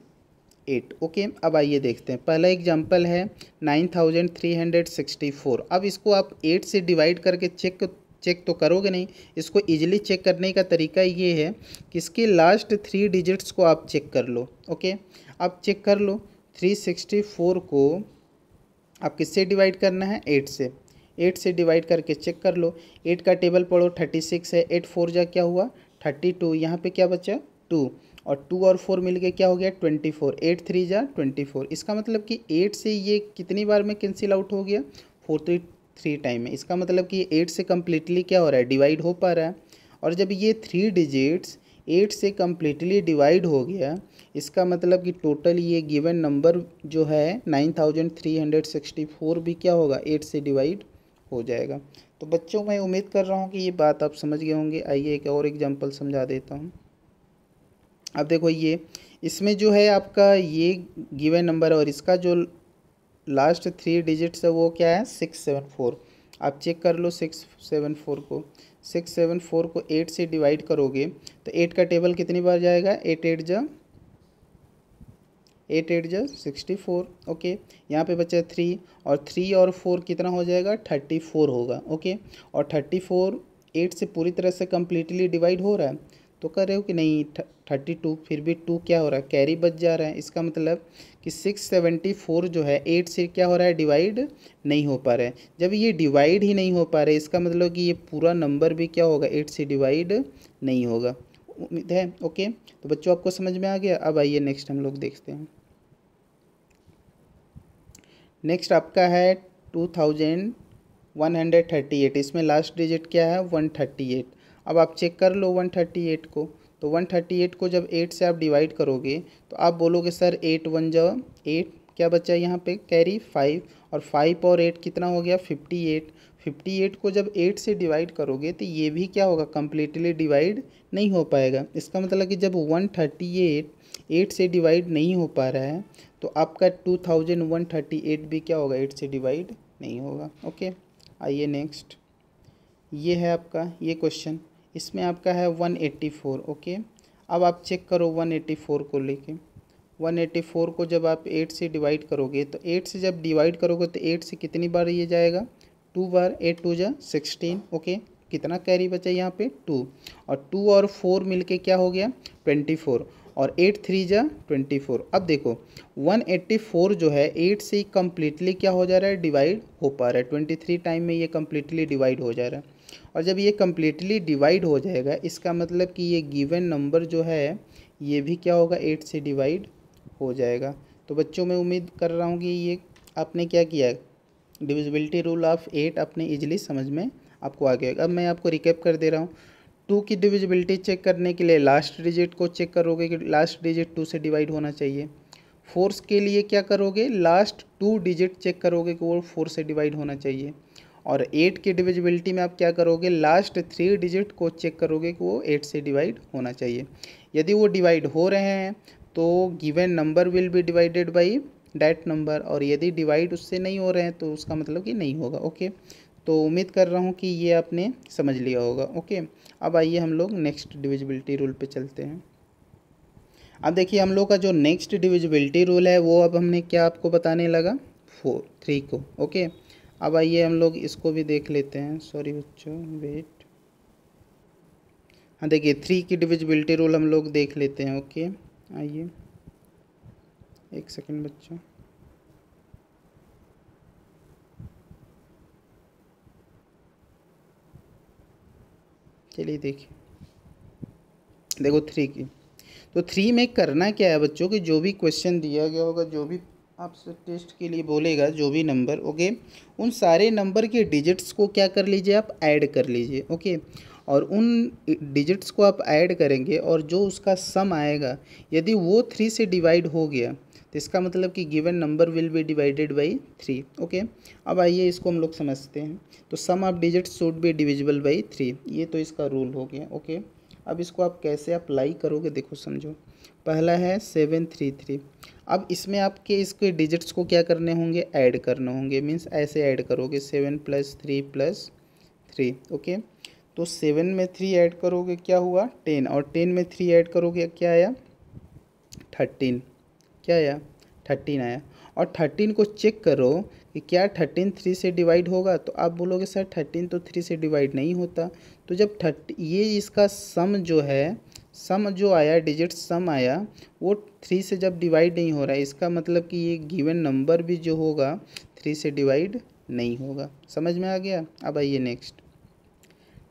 8। Okay, अब आइए देखते हैं। पहला एग्जांपल है 9364। अब इसको आप 8 से डिवाइड करके चेक तो करोगे नहीं, इसको इजीली चेक करने का तरीका ये है कि इसके लास्ट 3 डिजिट्स को आप चेक कर लो। ओके, आप चेक कर लो 364 को आप किससे डिवाइड करना है 8 से, 8 से डिवाइड करके चेक कर लो। 8 का टेबल पढ़ो 36 है, 8 4 जा क्या हुआ 32, यहाँ पे क्या बचा 2, और 2 और 4 मिल के क्या हो गया 24, 8 3 जा 24। इसका मतलब कि 8 से ये कितनी बार में कैंसिल आउट हो गया 43 टाइम में। इसका मतलब कि 8 से कम्प्लीटली क्या हो रहा है डिवाइड हो पा रहा है। और जब ये 3 डिजिट्स 8 से कम्प्लीटली डिवाइड हो गया इसका मतलब कि टोटल ये गिवन नंबर जो है 9364 भी क्या होगा 8 से डिवाइड हो जाएगा। तो बच्चों मैं उम्मीद कर रहा हूँ कि ये बात आप समझ गए होंगे। आइए एक और एग्जांपल समझा देता हूँ। अब देखो ये इसमें जो है आपका ये गिवन नंबर है और इसका जो लास्ट 3 डिजिट्स है वो क्या है 674। आप चेक कर लो 674 को, 674 को 8 से डिवाइड करोगे तो 8 का टेबल कितनी बार जाएगा 8 8 जा 64। ओके, यहाँ पे बचा 3, और 3 और 4 कितना हो जाएगा 34 होगा। ओके, और 34 8 से पूरी तरह से कम्प्लीटली डिवाइड हो रहा है तो कर रहे हो कि नहीं 32, फिर भी 2 क्या हो रहा है कैरी बच जा रहा है। इसका मतलब कि 674 जो है 8 से क्या हो रहा है डिवाइड नहीं हो पा रहा है। जब ये डिवाइड ही नहीं हो पा रहा है इसका मतलब कि ये पूरा नंबर भी क्या होगा 8 से डिवाइड नहीं होगा। उम्मीद है ओके, तो बच्चों आपको समझ में आ गया। अब आइए नेक्स्ट हम लोग देखते हैं। नेक्स्ट आपका है 2138। इसमें लास्ट डिजिट क्या है 138। अब आप चेक कर लो 138 को, तो 138 को जब 8 से आप डिवाइड करोगे तो आप बोलोगे सर 8 1 जा 8, क्या बचा यहाँ पे कैरी 5, और 5 और 8 कितना हो गया 58। 58 को जब 8 से डिवाइड करोगे तो ये भी क्या होगा कम्प्लीटली डिवाइड नहीं हो पाएगा। इसका मतलब कि जब 138 8 से डिवाइड नहीं हो पा रहा है तो आपका 2138 भी क्या होगा 8 से डिवाइड नहीं होगा। ओके, आइए नेक्स्ट। ये है आपका ये क्वेश्चन, इसमें आपका है 184। ओके, अब आप चेक करो 184 को लेके, 184 को जब आप 8 से डिवाइड करोगे तो 8 से जब डिवाइड करोगे तो 8 से कितनी बार ये जाएगा 2 बार, 8 2 जा 16। ओके, कितना कैरी बचा यहाँ पे 2, और 2 और 4 मिलके क्या हो गया 24, और 8 3 जा 24। अब देखो 184 जो है 8 से कम्प्लीटली क्या हो जा रहा है डिवाइड हो पा रहा है, 23 टाइम में ये कम्प्लीटली डिवाइड हो जा रहा है। और जब ये कम्प्लीटली डिवाइड हो जाएगा इसका मतलब कि ये गिवन नंबर जो है ये भी क्या होगा 8 से डिवाइड हो जाएगा। तो बच्चों मैं उम्मीद कर रहा हूँ कि ये आपने क्या किया डिविजिबिलिटी रूल ऑफ 8 आपने इजीली समझ में आपको आ गया। अब मैं आपको रिकैप कर दे रहा हूँ। 2 की डिविजिबिलिटी चेक करने के लिए लास्ट डिजिट को चेक करोगे कि लास्ट डिजिट 2 से डिवाइड होना चाहिए। 4 के लिए क्या करोगे लास्ट 2 डिजिट चेक करोगे कि वो 4 से डिवाइड होना चाहिए। और 8 की डिविजिबिलिटी में आप क्या करोगे लास्ट 3 डिजिट को चेक करोगे कि वो 8 से डिवाइड होना चाहिए। यदि वो डिवाइड हो रहे हैं तो given number will be divided by that number, और यदि डिवाइड उससे नहीं हो रहे हैं तो उसका मतलब कि नहीं होगा। ओके, तो उम्मीद कर रहा हूँ कि ये आपने समझ लिया होगा। ओके, अब आइए हम लोग नेक्स्ट डिविजिबिलिटी रूल पे चलते हैं। अब देखिए हम लोग का जो नेक्स्ट डिविजिबिलिटी रूल है वो अब हमने क्या आपको बताने लगा 3 को। ओके, अब आइए हम लोग इसको भी देख लेते हैं। सॉरी बच्चों वेट, हाँ देखिए 3 की डिविजिबिलिटी रूल हम लोग देख लेते हैं। ओके, आइए एक सेकंड बच्चों। चलिए देखिए, देखो 3 की, तो 3 में करना क्या है बच्चों कि जो भी क्वेश्चन दिया गया होगा, जो भी आपसे टेस्ट के लिए बोलेगा, जो भी नंबर, ओके, उन सारे नंबर के डिजिट्स को क्या कर लीजिए, आप ऐड कर लीजिए, ओके। और उन डिजिट्स को आप ऐड करेंगे और जो उसका सम आएगा, यदि वो 3 से डिवाइड हो गया तो इसका मतलब कि given number will be divided by 3, okay. अब आइए इसको हम लोग समझते हैं। तो sum of digits should be divisible by 3, ये तो इसका रूल हो गया, ओके। अब इसको आप कैसे अप्लाई करोगे, देखो समझो। पहला है 733। अब इसमें आपके इसके डिजिट्स को क्या करने होंगे, ऐड करने होंगे, मीन्स ऐसे ऐड करोगे 7 + 3 + 3, ओके। तो 7 में 3 ऐड करोगे क्या हुआ, 10, और 10 में 3 ऐड करोगे क्या आया, 13, क्या आया, 13 आया। और 13 को चेक करो कि क्या 13 3 से डिवाइड होगा, तो आप बोलोगे सर 13 तो 3 से डिवाइड नहीं होता। तो जब ये इसका सम जो है, सम जो आया, डिजिट सम आया, वो 3 से जब डिवाइड नहीं हो रहा है, इसका मतलब कि ये गिवन नंबर भी जो होगा 3 से डिवाइड नहीं होगा। समझ में आ गया। अब आइए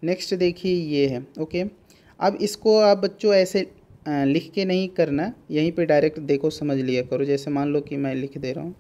नेक्स्ट देखिए, ये है, ओके। अब इसको आप बच्चों ऐसे लिख के नहीं करना, यहीं पे डायरेक्ट देखो समझ लिया करो। जैसे मान लो कि मैं लिख दे रहा हूँ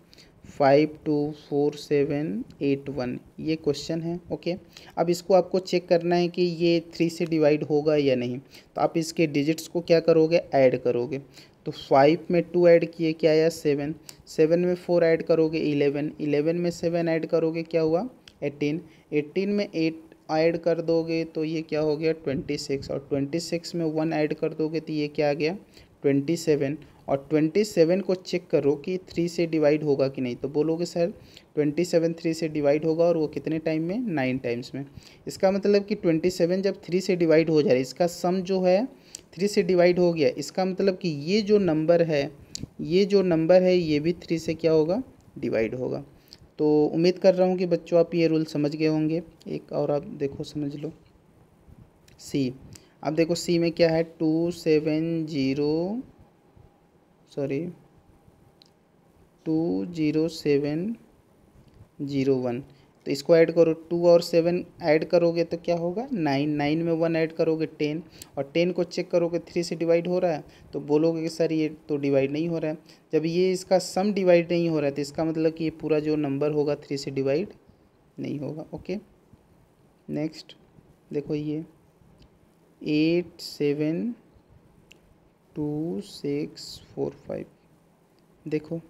524781, ये क्वेश्चन है, ओके। अब इसको आपको चेक करना है कि ये 3 से डिवाइड होगा या नहीं, तो आप इसके डिजिट्स को क्या करोगे, ऐड करोगे। तो 5 में 2 ऐड किए क्या आया, 7, 7 में 4 ऐड करोगे 11, 11 में 7 ऐड करोगे क्या हुआ, 18, 18 में 8 ऐड कर दोगे तो ये क्या हो गया, 26, और 26 में 1 ऐड कर दोगे तो ये क्या आ गया, 27। और 27 को चेक करो कि 3 से डिवाइड होगा कि नहीं, तो बोलोगे सर 27 3 से डिवाइड होगा, और वो कितने टाइम में, 9 टाइम्स में। इसका मतलब कि 27 जब 3 से डिवाइड हो जाए, इसका सम जो है 3 से डिवाइड हो गया, इसका मतलब कि ये जो नंबर है, ये भी 3 से क्या होगा, डिवाइड होगा। तो उम्मीद कर रहा हूँ कि बच्चों आप ये रूल समझ गए होंगे। एक और आप देखो, समझ लो सी। अब देखो सी में क्या है, 20701, तो इसको ऐड करो, 2 और 7 ऐड करोगे तो क्या होगा, 9, 9 में 1 ऐड करोगे 10, और 10 को चेक करोगे 3 से डिवाइड हो रहा है, तो बोलोगे कि सर ये तो डिवाइड नहीं हो रहा है। जब ये इसका सम डिवाइड नहीं हो रहा है, तो इसका मतलब कि ये पूरा जो नंबर होगा 3 से डिवाइड नहीं होगा, ओके। नेक्स्ट देखो ये 872645, देखो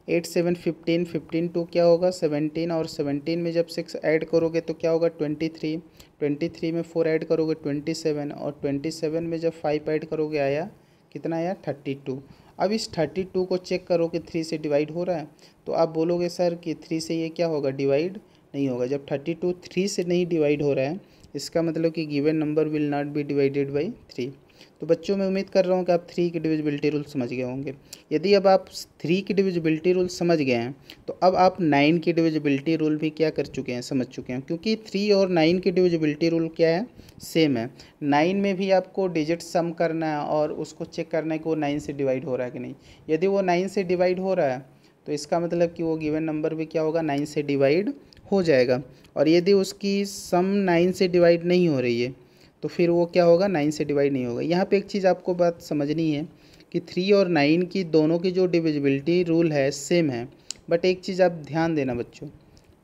8 7 15, 15 2 क्या होगा, 17, और 17 में जब 6 ऐड करोगे तो क्या होगा, 23, 23 में 4 ऐड करोगे 27, और 27 में जब 5 ऐड करोगे आया कितना, आया 32। अब इस 32 को चेक करो कि 3 से डिवाइड हो रहा है, तो आप बोलोगे सर कि 3 से ये क्या होगा, डिवाइड नहीं होगा। जब 32 3 से नहीं डिवाइड हो रहा है, इसका मतलब कि given number will not be divided by 3। तो बच्चों मैं उम्मीद कर रहा हूँ कि आप 3 की डिविजिबिलिटी रूल समझ गए होंगे। यदि अब आप 3 की डिविजिबिलिटी रूल समझ गए हैं, तो अब आप 9 की डिविजिबिलिटी रूल भी क्या कर चुके हैं, समझ चुके हैं। क्योंकि 3 और 9 की डिविजिबिलिटी रूल क्या है, सेम है। 9 में भी आपको डिजिट सम करना है और उसको चेक करना है कि वो 9 से डिवाइड हो रहा है कि नहीं। यदि वो 9 से डिवाइड हो रहा है, तो इसका मतलब कि वो गिवन नंबर भी क्या होगा, 9 से डिवाइड हो जाएगा। और यदि उसकी सम 9 से डिवाइड नहीं हो रही है, तो फिर वो क्या होगा, 9 से डिवाइड नहीं होगा। यहाँ पे एक चीज़ आपको बात समझनी है कि 3 और 9 की दोनों की जो डिविजिबिलिटी रूल है सेम है, बट एक चीज़ आप ध्यान देना बच्चों,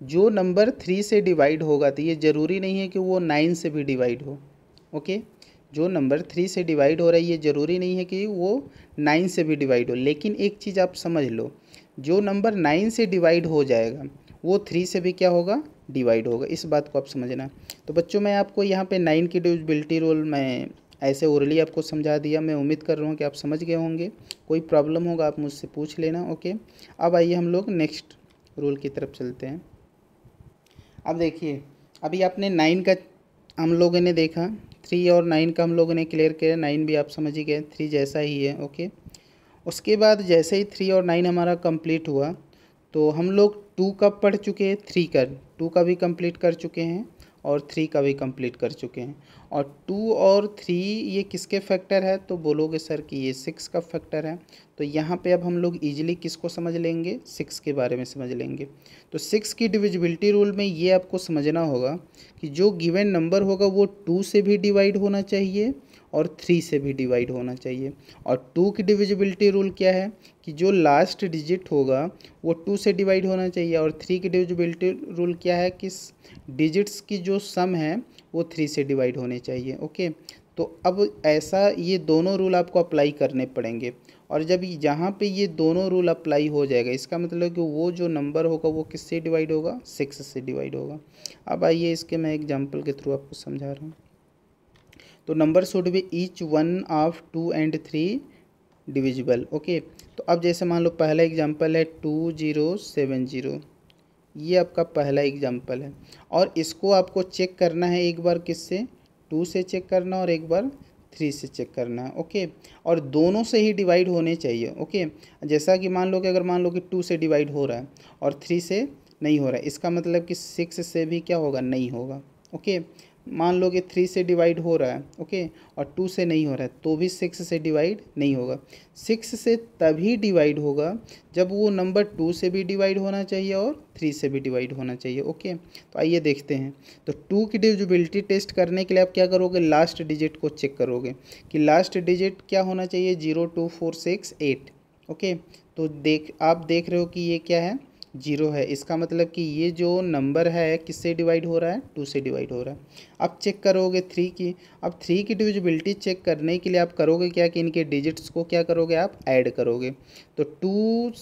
जो नंबर 3 से डिवाइड होगा तो ये ज़रूरी नहीं है कि वो 9 से भी डिवाइड हो, ओके। जो नंबर 3 से डिवाइड हो रहा है ये ज़रूरी नहीं है कि वो 9 से भी डिवाइड हो। लेकिन एक चीज़ आप समझ लो, जो नंबर 9 से डिवाइड हो जाएगा वो 3 से भी क्या होगा, डिवाइड होगा। इस बात को आप समझना। तो बच्चों मैं आपको यहाँ पे 9 की डिविजिबिलिटी रूल मैं ऐसे ओरली आपको समझा दिया। मैं उम्मीद कर रहा हूँ कि आप समझ गए होंगे। कोई प्रॉब्लम होगा आप मुझसे पूछ लेना, ओके। अब आइए हम लोग नेक्स्ट रूल की तरफ चलते हैं। अब देखिए, अभी आपने 9 का हम लोगों ने देखा, 3 और 9 का हम लोगों ने क्लियर किया। 9 भी आप समझ ही गए, 3 जैसा ही है, ओके। उसके बाद जैसे ही 3 और 9 हमारा कंप्लीट हुआ, तो हम लोग 2 का पढ़ चुके हैं, 3 का, 2 का भी कंप्लीट कर चुके हैं, और 3 का भी कंप्लीट कर चुके हैं। और 2 और 3 ये किसके फैक्टर है, तो बोलोगे सर कि ये 6 का फैक्टर है। तो यहाँ पे अब हम लोग ईजिली किसको समझ लेंगे, 6 के बारे में समझ लेंगे। तो 6 की डिविजिबिलिटी रूल में ये आपको समझना होगा कि जो गिवन नंबर होगा वो 2 से भी डिवाइड होना चाहिए और 3 से भी डिवाइड होना चाहिए। और 2 की डिविजिबिलिटी रूल क्या है कि जो लास्ट डिजिट होगा वो 2 से डिवाइड होना चाहिए। और 3 की डिविजिबिलिटी रूल क्या है कि डिजिट्स की जो सम है वो 3 से डिवाइड होने चाहिए। ओके, तो अब ऐसा ये दोनों रूल आपको अप्लाई करने पड़ेंगे। और जब जहाँ पे ये दोनों रूल अप्लाई हो जाएगा, इसका मतलब कि वो जो नंबर होगा वो किससे डिवाइड होगा, 6 से डिवाइड होगा। अब आइए इसके मैं एग्जांपल के थ्रू आपको समझा रहा हूँ। तो number should be each one of 2 and 3 divisible. Okay, तो अब जैसे मान लो पहला एग्जांपल है 2070, ये आपका पहला एग्जांपल है। और इसको आपको चेक करना है एक बार किससे, 2 से चेक करना और एक बार 3 से चेक करना है। ओके, और दोनों से ही डिवाइड होने चाहिए। ओके, जैसा कि मान लो कि अगर मान लो कि 2 से डिवाइड हो रहा है और 3 से नहीं हो रहा है, इसका मतलब कि 6 से भी क्या होगा, नहीं होगा। ओके, मान लो कि 3 से डिवाइड हो रहा है, ओके, और 2 से नहीं हो रहा है, तो भी 6 से डिवाइड नहीं होगा। 6 से तभी डिवाइड होगा जब वो नंबर 2 से भी डिवाइड होना चाहिए और 3 से भी डिवाइड होना चाहिए। ओके, तो आइए देखते हैं। तो 2 की डिविजिबिलिटी टेस्ट करने के लिए आप क्या करोगे, लास्ट डिजिट को चेक करोगे कि लास्ट डिजिट क्या होना चाहिए, 0 2 4 6 8। ओके, तो आप देख रहे हो कि ये क्या है, 0 है। इसका मतलब कि ये जो नंबर है किससे डिवाइड हो रहा है, 2 से डिवाइड हो रहा है। अब चेक करोगे 3 की। अब 3 की डिविजिबिलिटी चेक करने के लिए आप करोगे क्या कि इनके डिजिट्स को क्या करोगे, आप ऐड करोगे। तो 2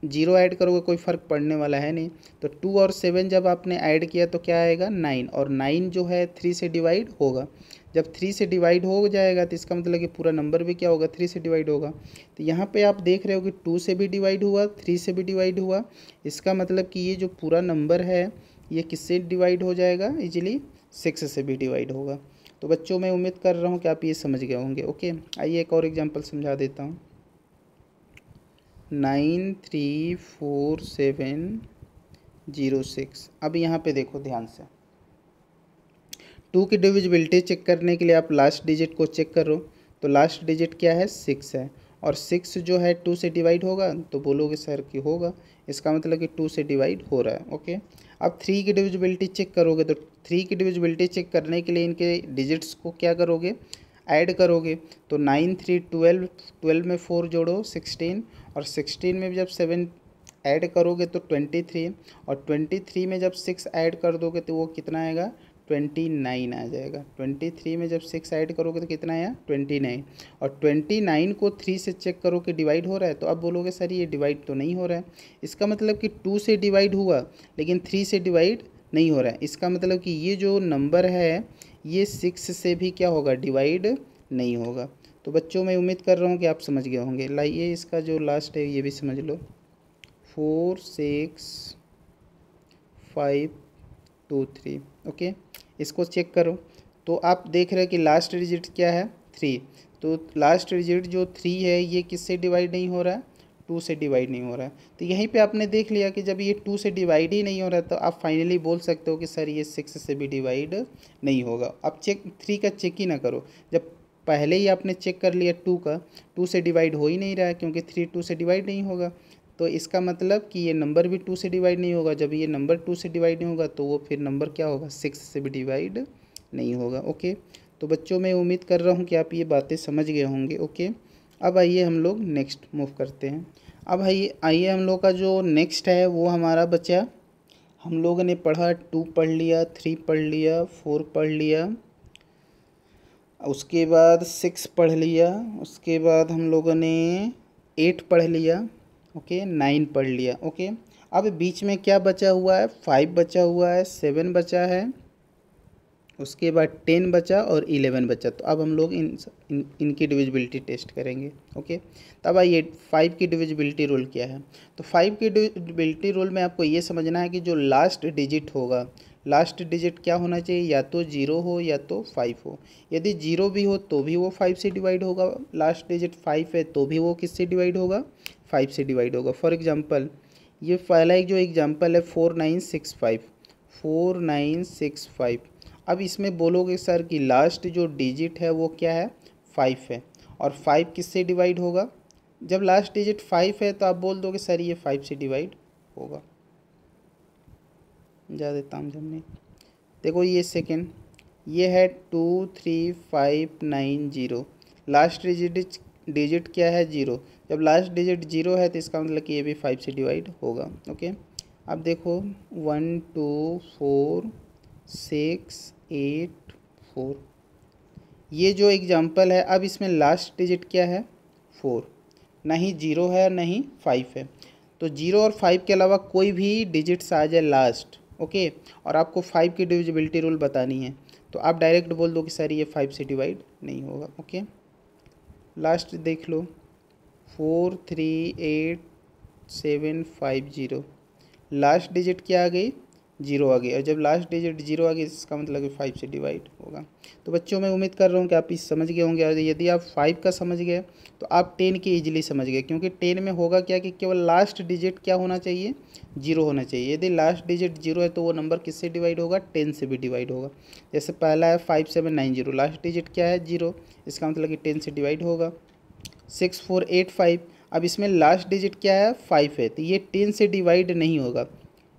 0 ऐड करोगे, कोई फ़र्क पड़ने वाला है नहीं। तो 2 और 7 जब आपने ऐड किया तो क्या आएगा, 9। और 9 जो है 3 से डिवाइड होगा। जब 3 से डिवाइड हो जाएगा तो इसका मतलब कि पूरा नंबर भी क्या होगा, 3 से डिवाइड होगा। तो यहाँ पे आप देख रहे हो कि 2 से भी डिवाइड हुआ, 3 से भी डिवाइड हुआ। इसका मतलब कि ये जो पूरा नंबर है ये किससे डिवाइड हो जाएगा, इजीली 6 से भी डिवाइड होगा। तो बच्चों मैं उम्मीद कर रहा हूँ कि आप ये समझ गए होंगे। ओके, आइए एक और एग्जांपल समझा देता हूँ। 9347006। अब यहाँ पे देखो ध्यान से, 2 की डिविजिबिलिटी चेक करने के लिए आप लास्ट डिजिट को चेक करो। तो लास्ट डिजिट क्या है, 6 है। और 6 जो है 2 से डिवाइड होगा, तो बोलोगे सर कि होगा। इसका मतलब कि 2 से डिवाइड हो रहा है। ओके, अब 3 की डिविजिबिलिटी चेक करोगे। तो 3 की डिविजिबिलिटी चेक करने के लिए इनके डिजिट्स को क्या करोगे, ऐड करोगे। तो 9 3 12, 12 में 4 जोड़ो 16, और 16 में जब 7 ऐड करोगे तो 23, और 23 में जब 6 ऐड कर दोगे तो वो कितना आएगा, 29 आ जाएगा। 23 में जब 6 ऐड करोगे तो कितना आया, 29। और 29 को 3 से चेक करो कि डिवाइड हो रहा है। तो अब बोलोगे सर ये डिवाइड तो नहीं हो रहा है। इसका मतलब कि 2 से डिवाइड हुआ लेकिन 3 से डिवाइड नहीं हो रहा है। इसका मतलब कि ये जो नंबर है ये 6 से भी क्या होगा, डिवाइड नहीं होगा। तो बच्चों मैं उम्मीद कर रहा हूँ कि आप समझ गए होंगे। लाइए इसका जो लास्ट है ये भी समझ लो, 4 6 5 2 3। ओके, इसको चेक करो। तो आप देख रहे हैं कि लास्ट डिजिट क्या है, 3। तो लास्ट डिजिट जो 3 है ये किससे डिवाइड नहीं हो रहा है, 2 से डिवाइड नहीं हो रहा है। तो यहीं पे आपने देख लिया कि जब ये 2 से डिवाइड ही नहीं हो रहा है तो आप फाइनली बोल सकते हो कि सर ये 6 से भी डिवाइड नहीं होगा। अब 3 का चेक ही ना करो, जब पहले ही आपने चेक कर लिया 2 का, 2 से डिवाइड हो ही नहीं रहा है क्योंकि 3 2 से डिवाइड नहीं होगा। तो इसका मतलब कि ये नंबर भी 2 से डिवाइड नहीं होगा। जब ये नंबर 2 से डिवाइड नहीं होगा तो वो फिर नंबर क्या होगा, 6 से भी डिवाइड नहीं होगा। ओके, तो बच्चों मैं उम्मीद कर रहा हूँ कि आप ये बातें समझ गए होंगे। ओके, अब आइए हम लोग नेक्स्ट मूव करते हैं। अब आइए हम लोग का जो नेक्स्ट है वो हमारा बचा, हम लोगों ने पढ़ा 2 पढ़ लिया, 3 पढ़ लिया, 4 पढ़ लिया, उसके बाद 6 पढ़ लिया, उसके बाद हम लोगों ने 8 पढ़ लिया, ओके, 9 पढ़ लिया। ओके, अब बीच में क्या बचा हुआ है, 5 बचा हुआ है, 7 बचा है, उसके बाद 10 बचा और 11 बचा। तो अब हम लोग इनकी डिविजिबिलिटी टेस्ट करेंगे। ओके, तब आइए 5 की डिविजिबिलिटी रूल क्या है। तो 5 की डिविजिबिलिटी रूल में आपको ये समझना है कि जो लास्ट डिजिट होगा, लास्ट डिजिट क्या होना चाहिए, या तो 0 हो या तो 5 हो। यदि 0 भी हो तो भी वो 5 से डिवाइड होगा, लास्ट डिजिट 5 है तो भी वो किससे डिवाइड होगा, 5 से डिवाइड होगा। फॉर एग्जांपल ये पहला एक जो एग्जांपल है 4965, 4965। अब इसमें बोलोगे सर कि लास्ट जो डिजिट है वो क्या है, 5 है, और 5 किससे डिवाइड होगा, जब लास्ट डिजिट 5 है तो आप बोल दोगे सर ये 5 से डिवाइड होगा। ज़्यादा तामझाम नहीं। देखो ये सेकेंड, ये है 23590, लास्ट डिजिट क्या है, 0, जब लास्ट डिजिट 0 है तो इसका मतलब कि ये भी 5 से डिवाइड होगा। ओके, अब देखो 1 2 4 6 8 4, ये जो एग्जांपल है, अब इसमें लास्ट डिजिट क्या है, 4, ना ही 0 है ना ही 5 है, तो 0 और 5 के अलावा कोई भी डिजिट्स आ जाए लास्ट, ओके, और आपको 5 की डिविजिबिलिटी रूल बतानी है, तो आप डायरेक्ट बोल दो कि सर ये 5 से डिवाइड नहीं होगा। ओके, लास्ट देख लो 438750, लास्ट डिजिट क्या आ गई, 0 आ गई, और जब लास्ट डिजिट 0 आ गई इसका मतलब कि 5 से डिवाइड होगा। तो बच्चों मैं उम्मीद कर रहा हूँ कि आप इस समझ गए होंगे, और यदि आप 5 का समझ गए तो आप 10 की ईजिली समझ गए, क्योंकि 10 में होगा क्या कि केवल लास्ट डिजिट क्या होना चाहिए, 0 होना चाहिए। यदि लास्ट डिजिट 0 है तो वो नंबर किससे डिवाइड होगा, 10 से भी डिवाइड होगा। जैसे पहला है 5790, लास्ट डिजिट क्या है, 0, इसका मतलब कि 10 से डिवाइड होगा। 6485, अब इसमें लास्ट डिजिट क्या है, 5 है, तो ये 10 से डिवाइड नहीं होगा,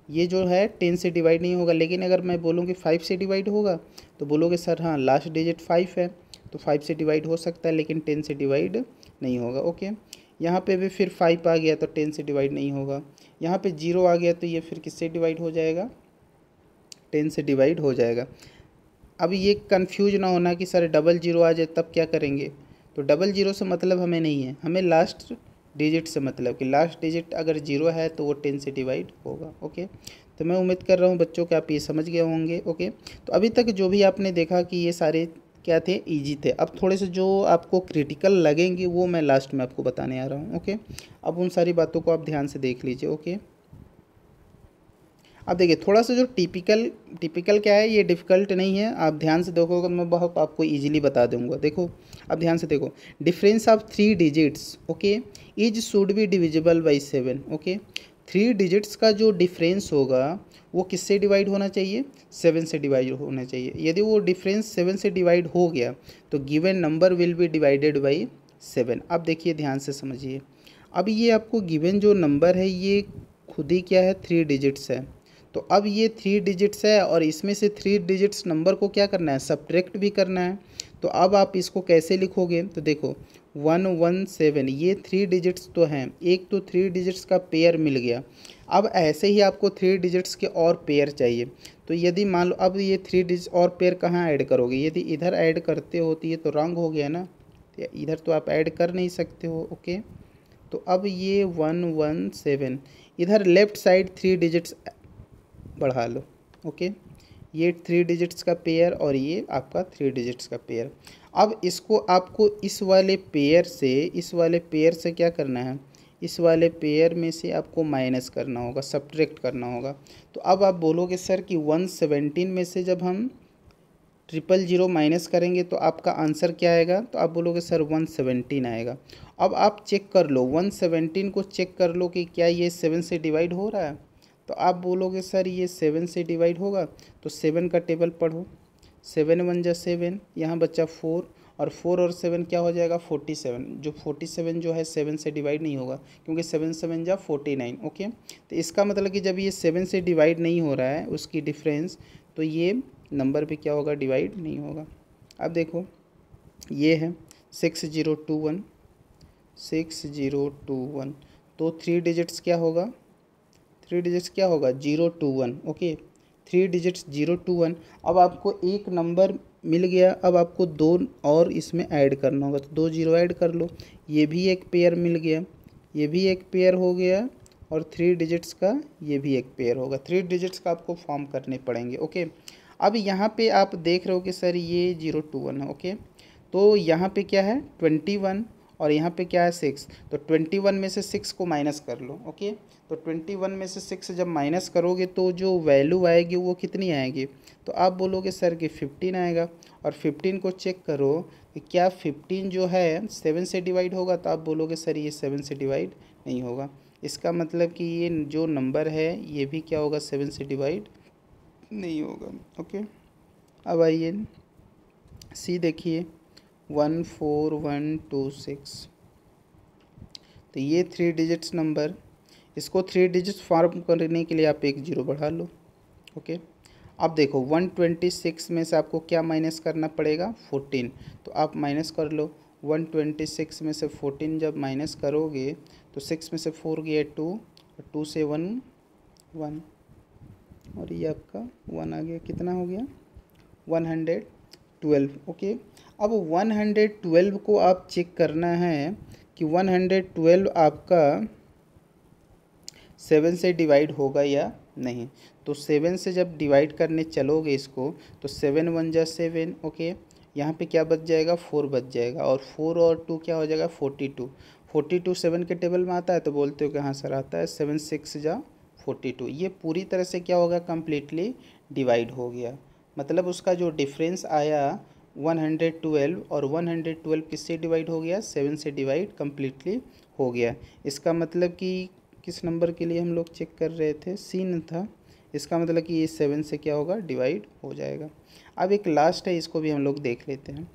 ये जो है 10 से डिवाइड नहीं होगा। लेकिन अगर मैं बोलूँ कि 5 से डिवाइड होगा तो बोलोगे सर हाँ लास्ट डिजिट 5 है तो 5 से डिवाइड हो सकता है, लेकिन 10 से डिवाइड नहीं होगा। ओके, यहाँ पे भी फिर 5 आ गया तो 10 से डिवाइड नहीं होगा, यहाँ पे 0 आ गया तो ये फिर किससे डिवाइड हो जाएगा, 10 से डिवाइड हो जाएगा। अब ये कंफ्यूज ना होना कि सर डबल 0 आ जाए तब क्या करेंगे, तो डबल 0 से मतलब हमें नहीं है, हमें लास्ट डिजिट से मतलब कि लास्ट डिजिट अगर 0 है तो वो 10 से डिवाइड होगा। ओके, तो मैं उम्मीद कर रहा हूँ बच्चों कि आप ये समझ गए होंगे। ओके, तो अभी तक जो भी आपने देखा कि ये सारे क्या थे, इजी थे। अब थोड़े से जो आपको क्रिटिकल लगेंगे वो मैं लास्ट में आपको बताने आ रहा हूँ। ओके, अब उन सारी बातों को आप ध्यान से देख लीजिए। ओके, अब देखिए थोड़ा सा जो टिपिकल क्या है, ये डिफ़िकल्ट नहीं है, आप ध्यान से देखोगे मैं बहुत आपको इजीली बता दूंगा। देखो अब ध्यान से देखो, difference of 3 digits, okay, is should be divisible by 7। Okay, 3 digits का जो डिफरेंस होगा वो किससे डिवाइड होना चाहिए, 7 से डिवाइड होना चाहिए। यदि वो डिफरेंस 7 से डिवाइड हो गया तो given number will be divided by 7। अब देखिए ध्यान से समझिए, अब ये आपको गिवन जो नंबर है ये खुद ही क्या है, 3 डिजिट्स है, तो अब ये 3 डिजिट्स है और इसमें से 3 डिजिट्स नंबर को क्या करना है, सब्ट्रैक्ट भी करना है। तो अब आप इसको कैसे लिखोगे, तो देखो 117, ये 3 डिजिट्स तो हैं, एक तो 3 डिजिट्स का पेयर मिल गया। अब ऐसे ही आपको 3 डिजिट्स के और पेयर चाहिए, तो यदि मान लो अब ये 3 डिजिट और पेयर कहाँ ऐड करोगे, यदि इधर ऐड करते होती है तो रॉन्ग हो गया ना, तो इधर तो आप ऐड कर नहीं सकते हो। ओके, तो अब ये 117, इधर लेफ़्ट साइड 3 डिजिट्स बढ़ा लो। ओके, ये 3 डिजिट्स का पेयर और ये आपका 3 डिजिट्स का पेयर। अब इसको आपको इस वाले पेयर से क्या करना है, इस वाले पेयर में से आपको माइनस करना होगा, सब्ट्रैक्ट करना होगा। तो अब आप बोलोगे सर कि 117 में से जब हम 000 माइनस करेंगे तो आपका आंसर क्या आएगा, तो आप बोलोगे सर 117 आएगा। अब आप चेक कर लो 117 को, चेक कर लो कि क्या ये 7 से डिवाइड हो रहा है, तो आप बोलोगे सर ये 7 से डिवाइड होगा, तो 7 का टेबल पढ़ो, 7 1 जा 7, यहाँ बच्चा 4, और 4 और 7 क्या हो जाएगा 47, जो 47 जो है 7 से डिवाइड नहीं होगा, क्योंकि 7 7 जा 49। ओके, तो इसका मतलब कि जब ये 7 से डिवाइड नहीं हो रहा है उसकी डिफरेंस, तो ये नंबर पे क्या होगा, डिवाइड नहीं होगा। अब देखो ये है 6021, 6021, तो 3 डिजिट्स क्या होगा, 3 डिजिट्स क्या होगा, 021। Okay, 3 digits 021। अब आपको एक नंबर मिल गया, अब आपको 2 और इसमें ऐड करना होगा, तो 2 0 ऐड कर लो, ये भी एक पेयर मिल गया, ये भी एक पेयर हो गया, और 3 डिजिट्स का ये भी एक पेयर होगा। 3 डिजिट्स का आपको फॉर्म करने पड़ेंगे। ओके, अब यहाँ पे आप देख रहे हो कि सर ये 021 है। ओके, तो यहाँ पे क्या है 21 और यहाँ पे क्या है 6, तो 21 में से 6 को माइनस कर लो। ओके, तो 21 में से 6 जब माइनस करोगे तो जो वैल्यू आएगी वो कितनी आएगी, तो आप बोलोगे सर कि 15 आएगा। और 15 को चेक करो कि क्या 15 जो है 7 से डिवाइड होगा, तो आप बोलोगे सर ये 7 से डिवाइड नहीं होगा। इसका मतलब कि ये जो नंबर है ये भी क्या होगा, 7 से डिवाइड नहीं होगा। ओके, अब आइए सी देखिए 14126, तो ये 3 डिजिट्स नंबर, इसको 3 डिजिट्स फॉर्म करने के लिए आप एक जीरो बढ़ा लो। ओके, अब देखो 126 में से आपको क्या माइनस करना पड़ेगा, 14, तो आप माइनस कर लो। 126 में से 14 जब माइनस करोगे तो 6 में से 4 गया 2, और 2 से 1 1, और ये आपका 1 आ गया, कितना हो गया 112। ओके, अब 112 को आप चेक करना है कि 112 आपका 7 से डिवाइड होगा या नहीं। तो 7 से जब डिवाइड करने चलोगे इसको, तो 7 1 जा 7। ओके, यहाँ पे क्या बच जाएगा, 4 बच जाएगा, और 4 और 2 क्या हो जाएगा 42। 42 7 के टेबल में आता है, तो बोलते हो कि हाँ सर आता है, 7 6 जा 42। ये पूरी तरह से क्या होगा, कम्प्लीटली डिवाइड हो गया। मतलब उसका जो डिफरेंस आया 112, और 112 किससे डिवाइड हो गया, 7 से डिवाइड कम्प्लीटली हो गया। इसका मतलब कि किस नंबर के लिए हम लोग चेक कर रहे थे, सीन था, इसका मतलब कि ये 7 से क्या होगा, डिवाइड हो जाएगा। अब एक लास्ट है, इसको भी हम लोग देख लेते हैं।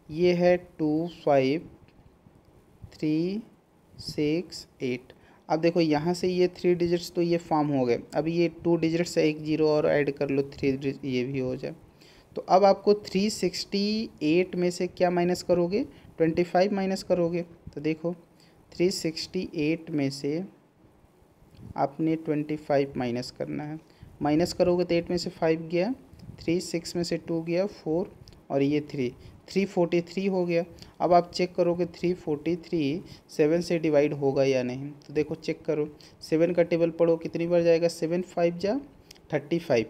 ये है 2 5 3 6 8। अब देखो यहाँ से ये 3 डिजिट्स तो ये फॉर्म हो गए, अब ये 2 डिजिट्स है, एक जीरो और ऐड कर लो, 3 ये भी हो जाए। तो अब आपको 368 में से क्या माइनस करोगे, 25 माइनस करोगे। तो देखो 368 में से आपने 25 माइनस करना है, माइनस करोगे तो 8 में से 5 गया, 3 6 में से 2 गया 4, और ये 343 हो गया। अब आप चेक करोगे 343 7 से डिवाइड होगा या नहीं। तो देखो चेक करो, 7 का टेबल पढ़ो, कितनी बार जाएगा, 7 5 जा 35,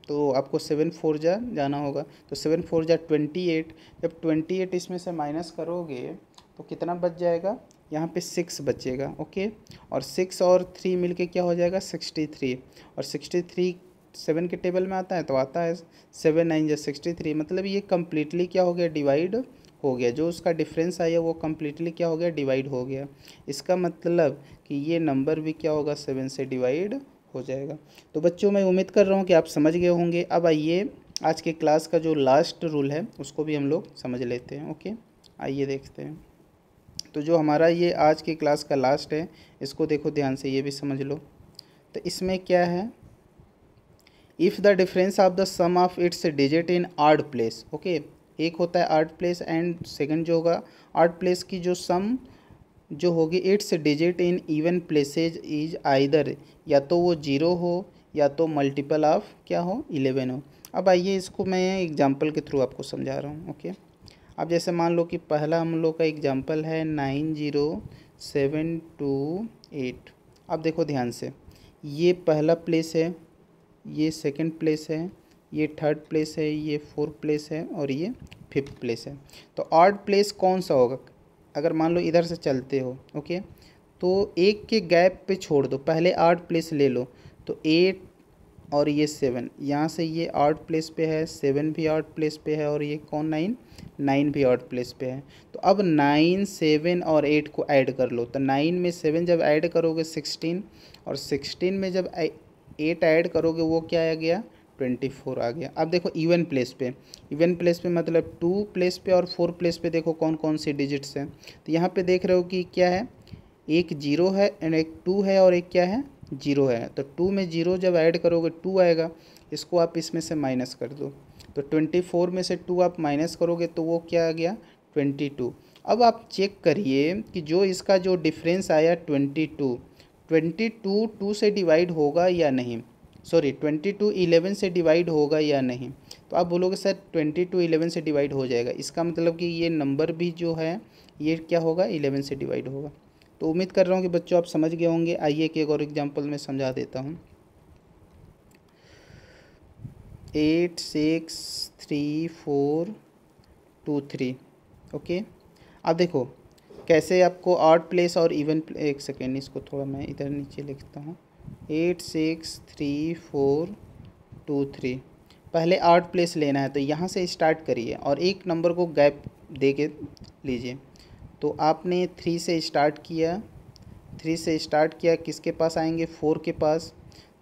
तो आपको 7 4 जा जाना होगा, तो 7 4 जा 28। जब 28 इसमें से माइनस करोगे तो कितना बच जाएगा, यहाँ पे 6 बचेगा। ओके, और 6 और 3 मिलके क्या हो जाएगा 63, और 63 7 के टेबल में आता है, तो आता है 7 9 जा 63। मतलब ये कम्प्लीटली क्या हो गया, डिवाइड हो गया। जो उसका डिफरेंस आया वो कम्प्लीटली क्या हो गया, डिवाइड हो गया। इसका मतलब कि ये नंबर भी क्या होगा, 7 से डिवाइड हो जाएगा। तो बच्चों मैं उम्मीद कर रहा हूँ कि आप समझ गए होंगे। अब आइए आज के क्लास का जो लास्ट रूल है उसको भी हम लोग समझ लेते हैं। ओके, आइए देखते हैं। तो जो हमारा ये आज की क्लास का लास्ट है, इसको देखो ध्यान से, ये भी समझ लो। तो इसमें क्या है, if the difference of the sum of its digit in odd place. Okay, एक होता है ऑड प्लेस, एंड सेकंड जो होगा ऑड प्लेस की जो सम जो होगी it's digit in even places is either, या तो वो 0 हो या तो मल्टीपल ऑफ क्या हो, 11 हो। अब आइए इसको मैं एग्जांपल के थ्रू आपको समझा रहा हूँ। ओके, अब जैसे मान लो कि पहला हम लोग का एग्जांपल है 90728। अब देखो ध्यान से, ये पहला प्लेस है, ये सेकंड प्लेस है, ये थर्ड प्लेस है, ये फोर्थ प्लेस है, और ये फिफ्थ प्लेस है। तो ऑड प्लेस कौन सा होगा, अगर मान लो इधर से चलते हो, ओके, तो एक के गैप पे छोड़ दो, पहले ऑड प्लेस ले लो। तो 8 और ये 7, यहाँ से ये ऑड प्लेस पे है, 7 भी ऑड प्लेस पे है, और ये कौन 9 भी ऑड प्लेस पे है। तो अब 9 7 और 8 को ऐड कर लो। तो 9 में 7 जब ऐड करोगे 16, और 16 में जब 8 ऐड करोगे वो क्या आ गया, 24 आ गया। अब देखो इवन प्लेस पे, इवन प्लेस पे मतलब 2 प्लेस पे और 4 प्लेस पे देखो कौन कौन सी डिजिट्स हैं। तो यहाँ पे देख रहे हो कि क्या है, एक 0 है, एंड एक 2 है, और एक क्या है 0 है। तो 2 में 0 जब ऐड करोगे 2 आएगा, इसको आप इसमें से माइनस कर दो। तो 24 में से 2 आप माइनस करोगे तो वो क्या आ गया, 22। अब आप चेक करिए कि जो इसका जो डिफरेंस आया 22 2 से डिवाइड होगा या नहीं, सॉरी 22 11 से डिवाइड होगा या नहीं। तो आप बोलोगे सर 22 11 से डिवाइड हो जाएगा, इसका मतलब कि ये नंबर भी जो है ये क्या होगा, 11 से डिवाइड होगा। तो उम्मीद कर रहा हूँ कि बच्चों आप समझ गए होंगे। आइए कि एक और एग्जांपल में समझा देता हूँ। 8 6 3 4 2 3। ओके, अब देखो कैसे आपको ऑड प्लेस और इवन, एक सेकेंड इसको थोड़ा मैं इधर नीचे लिखता हूँ। 8 6 3 4 2 3, पहले ऑड प्लेस लेना है, तो यहाँ से स्टार्ट करिए और एक नंबर को गैप दे के लीजिए। तो आपने 3 से स्टार्ट किया, 3 से स्टार्ट किया, किसके पास आएंगे, 4 के पास।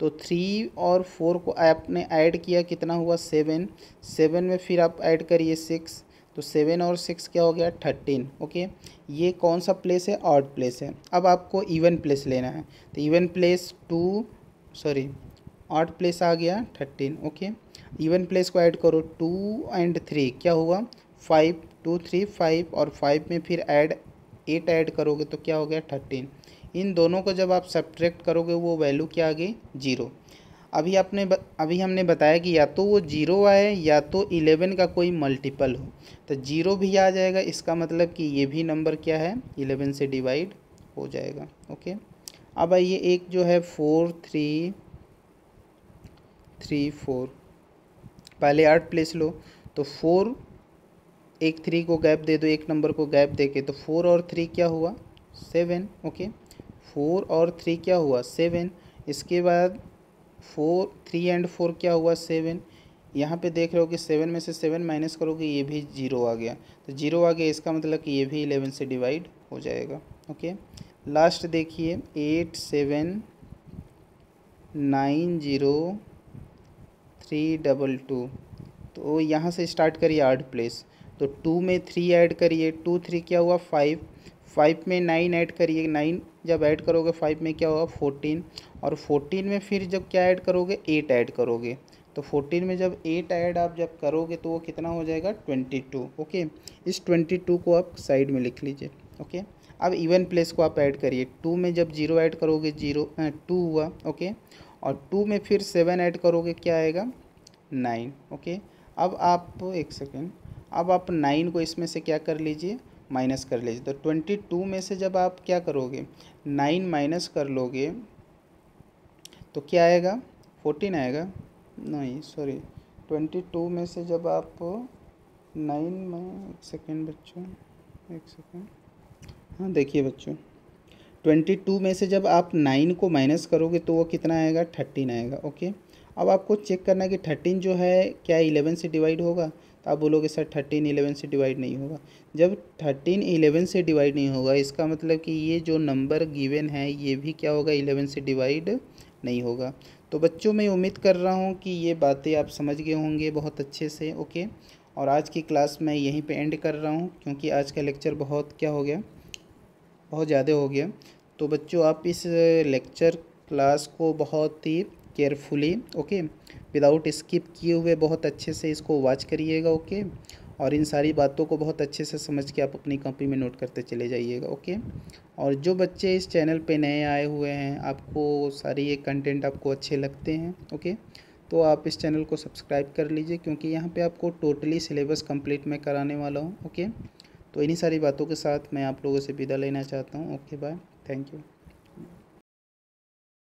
तो 3 और 4 को आपने ऐड किया, कितना हुआ 7। 7 में फिर आप ऐड करिए 6, तो 7 और 6 क्या हो गया 13। ओके, ये कौन सा प्लेस है, ऑड प्लेस है। अब आपको इवन प्लेस लेना है, तो इवन प्लेस ऑड प्लेस आ गया 13। ओके, इवन प्लेस को ऐड करो, 2 और 3 क्या हुआ 5, 2 3 5, और 5 में फिर 8 ऐड करोगे तो क्या हो गया 13। इन दोनों को जब आप सब्ट्रैक्ट करोगे वो वैल्यू क्या आ गई 0। अभी हमने बताया कि या तो वो 0 आए या तो 11 का कोई मल्टीपल हो, तो 0 भी आ जाएगा, इसका मतलब कि ये भी नंबर क्या है 11 से डिवाइड हो जाएगा। ओके, अब आइए एक जो है 4 3 3 4, पहले 8 प्लेस लो, तो 4, एक 3 को गैप दे दो, एक नंबर को गैप दे के, तो 4 और 3 क्या हुआ 7। ओके, 4 और 3 क्या हुआ 7। इसके बाद 4 3 एंड 4 क्या हुआ 7। यहाँ पे देख रहे हो कि 7 में से 7 माइनस करोगे ये भी 0 आ गया, तो 0 आ गया, इसका मतलब कि ये भी 11 से डिवाइड हो जाएगा। ओके, लास्ट देखिए 8 7 9 0 3 2 2, तो यहाँ से स्टार्ट करिए 8 प्लेस, तो 2 में 3 ऐड करिए, 2 3 क्या हुआ 5, 5 में 9 ऐड करिए, 9 जब ऐड करोगे 5 में क्या होगा 14, और 14 में फिर जब क्या ऐड करोगे 8 ऐड करोगे, तो 14 में जब 8 ऐड आप जब करोगे तो वो कितना हो जाएगा 22। ओके, इस 22 को आप साइड में लिख लीजिए। ओके, अब इवन प्लेस को आप ऐड करिए, 2 में जब 0 ऐड करोगे 2 हुआ। ओके, और 2 में फिर 7 ऐड करोगे क्या आएगा 9। ओके, अब आप एक सेकेंड, अब आप 9 को इसमें से क्या कर लीजिए माइनस कर लीजिए, तो 22 में से जब आप क्या करोगे 9 माइनस कर लोगे तो क्या आएगा 14 आएगा, नहीं सॉरी, 22 में से जब आप 9 में, एक सेकेंड बच्चों, एक सेकेंड, हाँ देखिए बच्चों, 22 में से जब आप 9 को माइनस करोगे तो वो कितना आएगा 13 आएगा। ओके, अब आपको चेक करना है कि 13 जो है क्या 11 से डिवाइड होगा, तो आप बोलोगे सर 13 11 से डिवाइड नहीं होगा। जब 13 11 से डिवाइड नहीं होगा इसका मतलब कि ये जो नंबर गिवन है ये भी क्या होगा 11 से डिवाइड नहीं होगा। तो बच्चों मैं उम्मीद कर रहा हूँ कि ये बातें आप समझ गए होंगे बहुत अच्छे से। ओके, और आज की क्लास मैं यहीं पे एंड कर रहा हूँ क्योंकि आज का लेक्चर बहुत क्या हो गया, बहुत ज़्यादा हो गया। तो बच्चों आप इस लेक्चर क्लास को बहुत ही केयरफुली, ओके, विदाउट स्किप किए हुए बहुत अच्छे से इसको वॉच करिएगा। ओके, और इन सारी बातों को बहुत अच्छे से समझ के आप अपनी कॉपी में नोट करते चले जाइएगा। ओके, और जो बच्चे इस चैनल पे नए आए हुए हैं, आपको सारी ये कंटेंट आपको अच्छे लगते हैं, ओके, तो आप इस चैनल को सब्सक्राइब कर लीजिए क्योंकि यहाँ पे आपको टोटली सिलेबस कंप्लीट मैं कराने वाला हूँ। ओके, तो इन्हीं सारी बातों के साथ मैं आप लोगों से विदा लेना चाहता हूँ। Okay bye, thank you.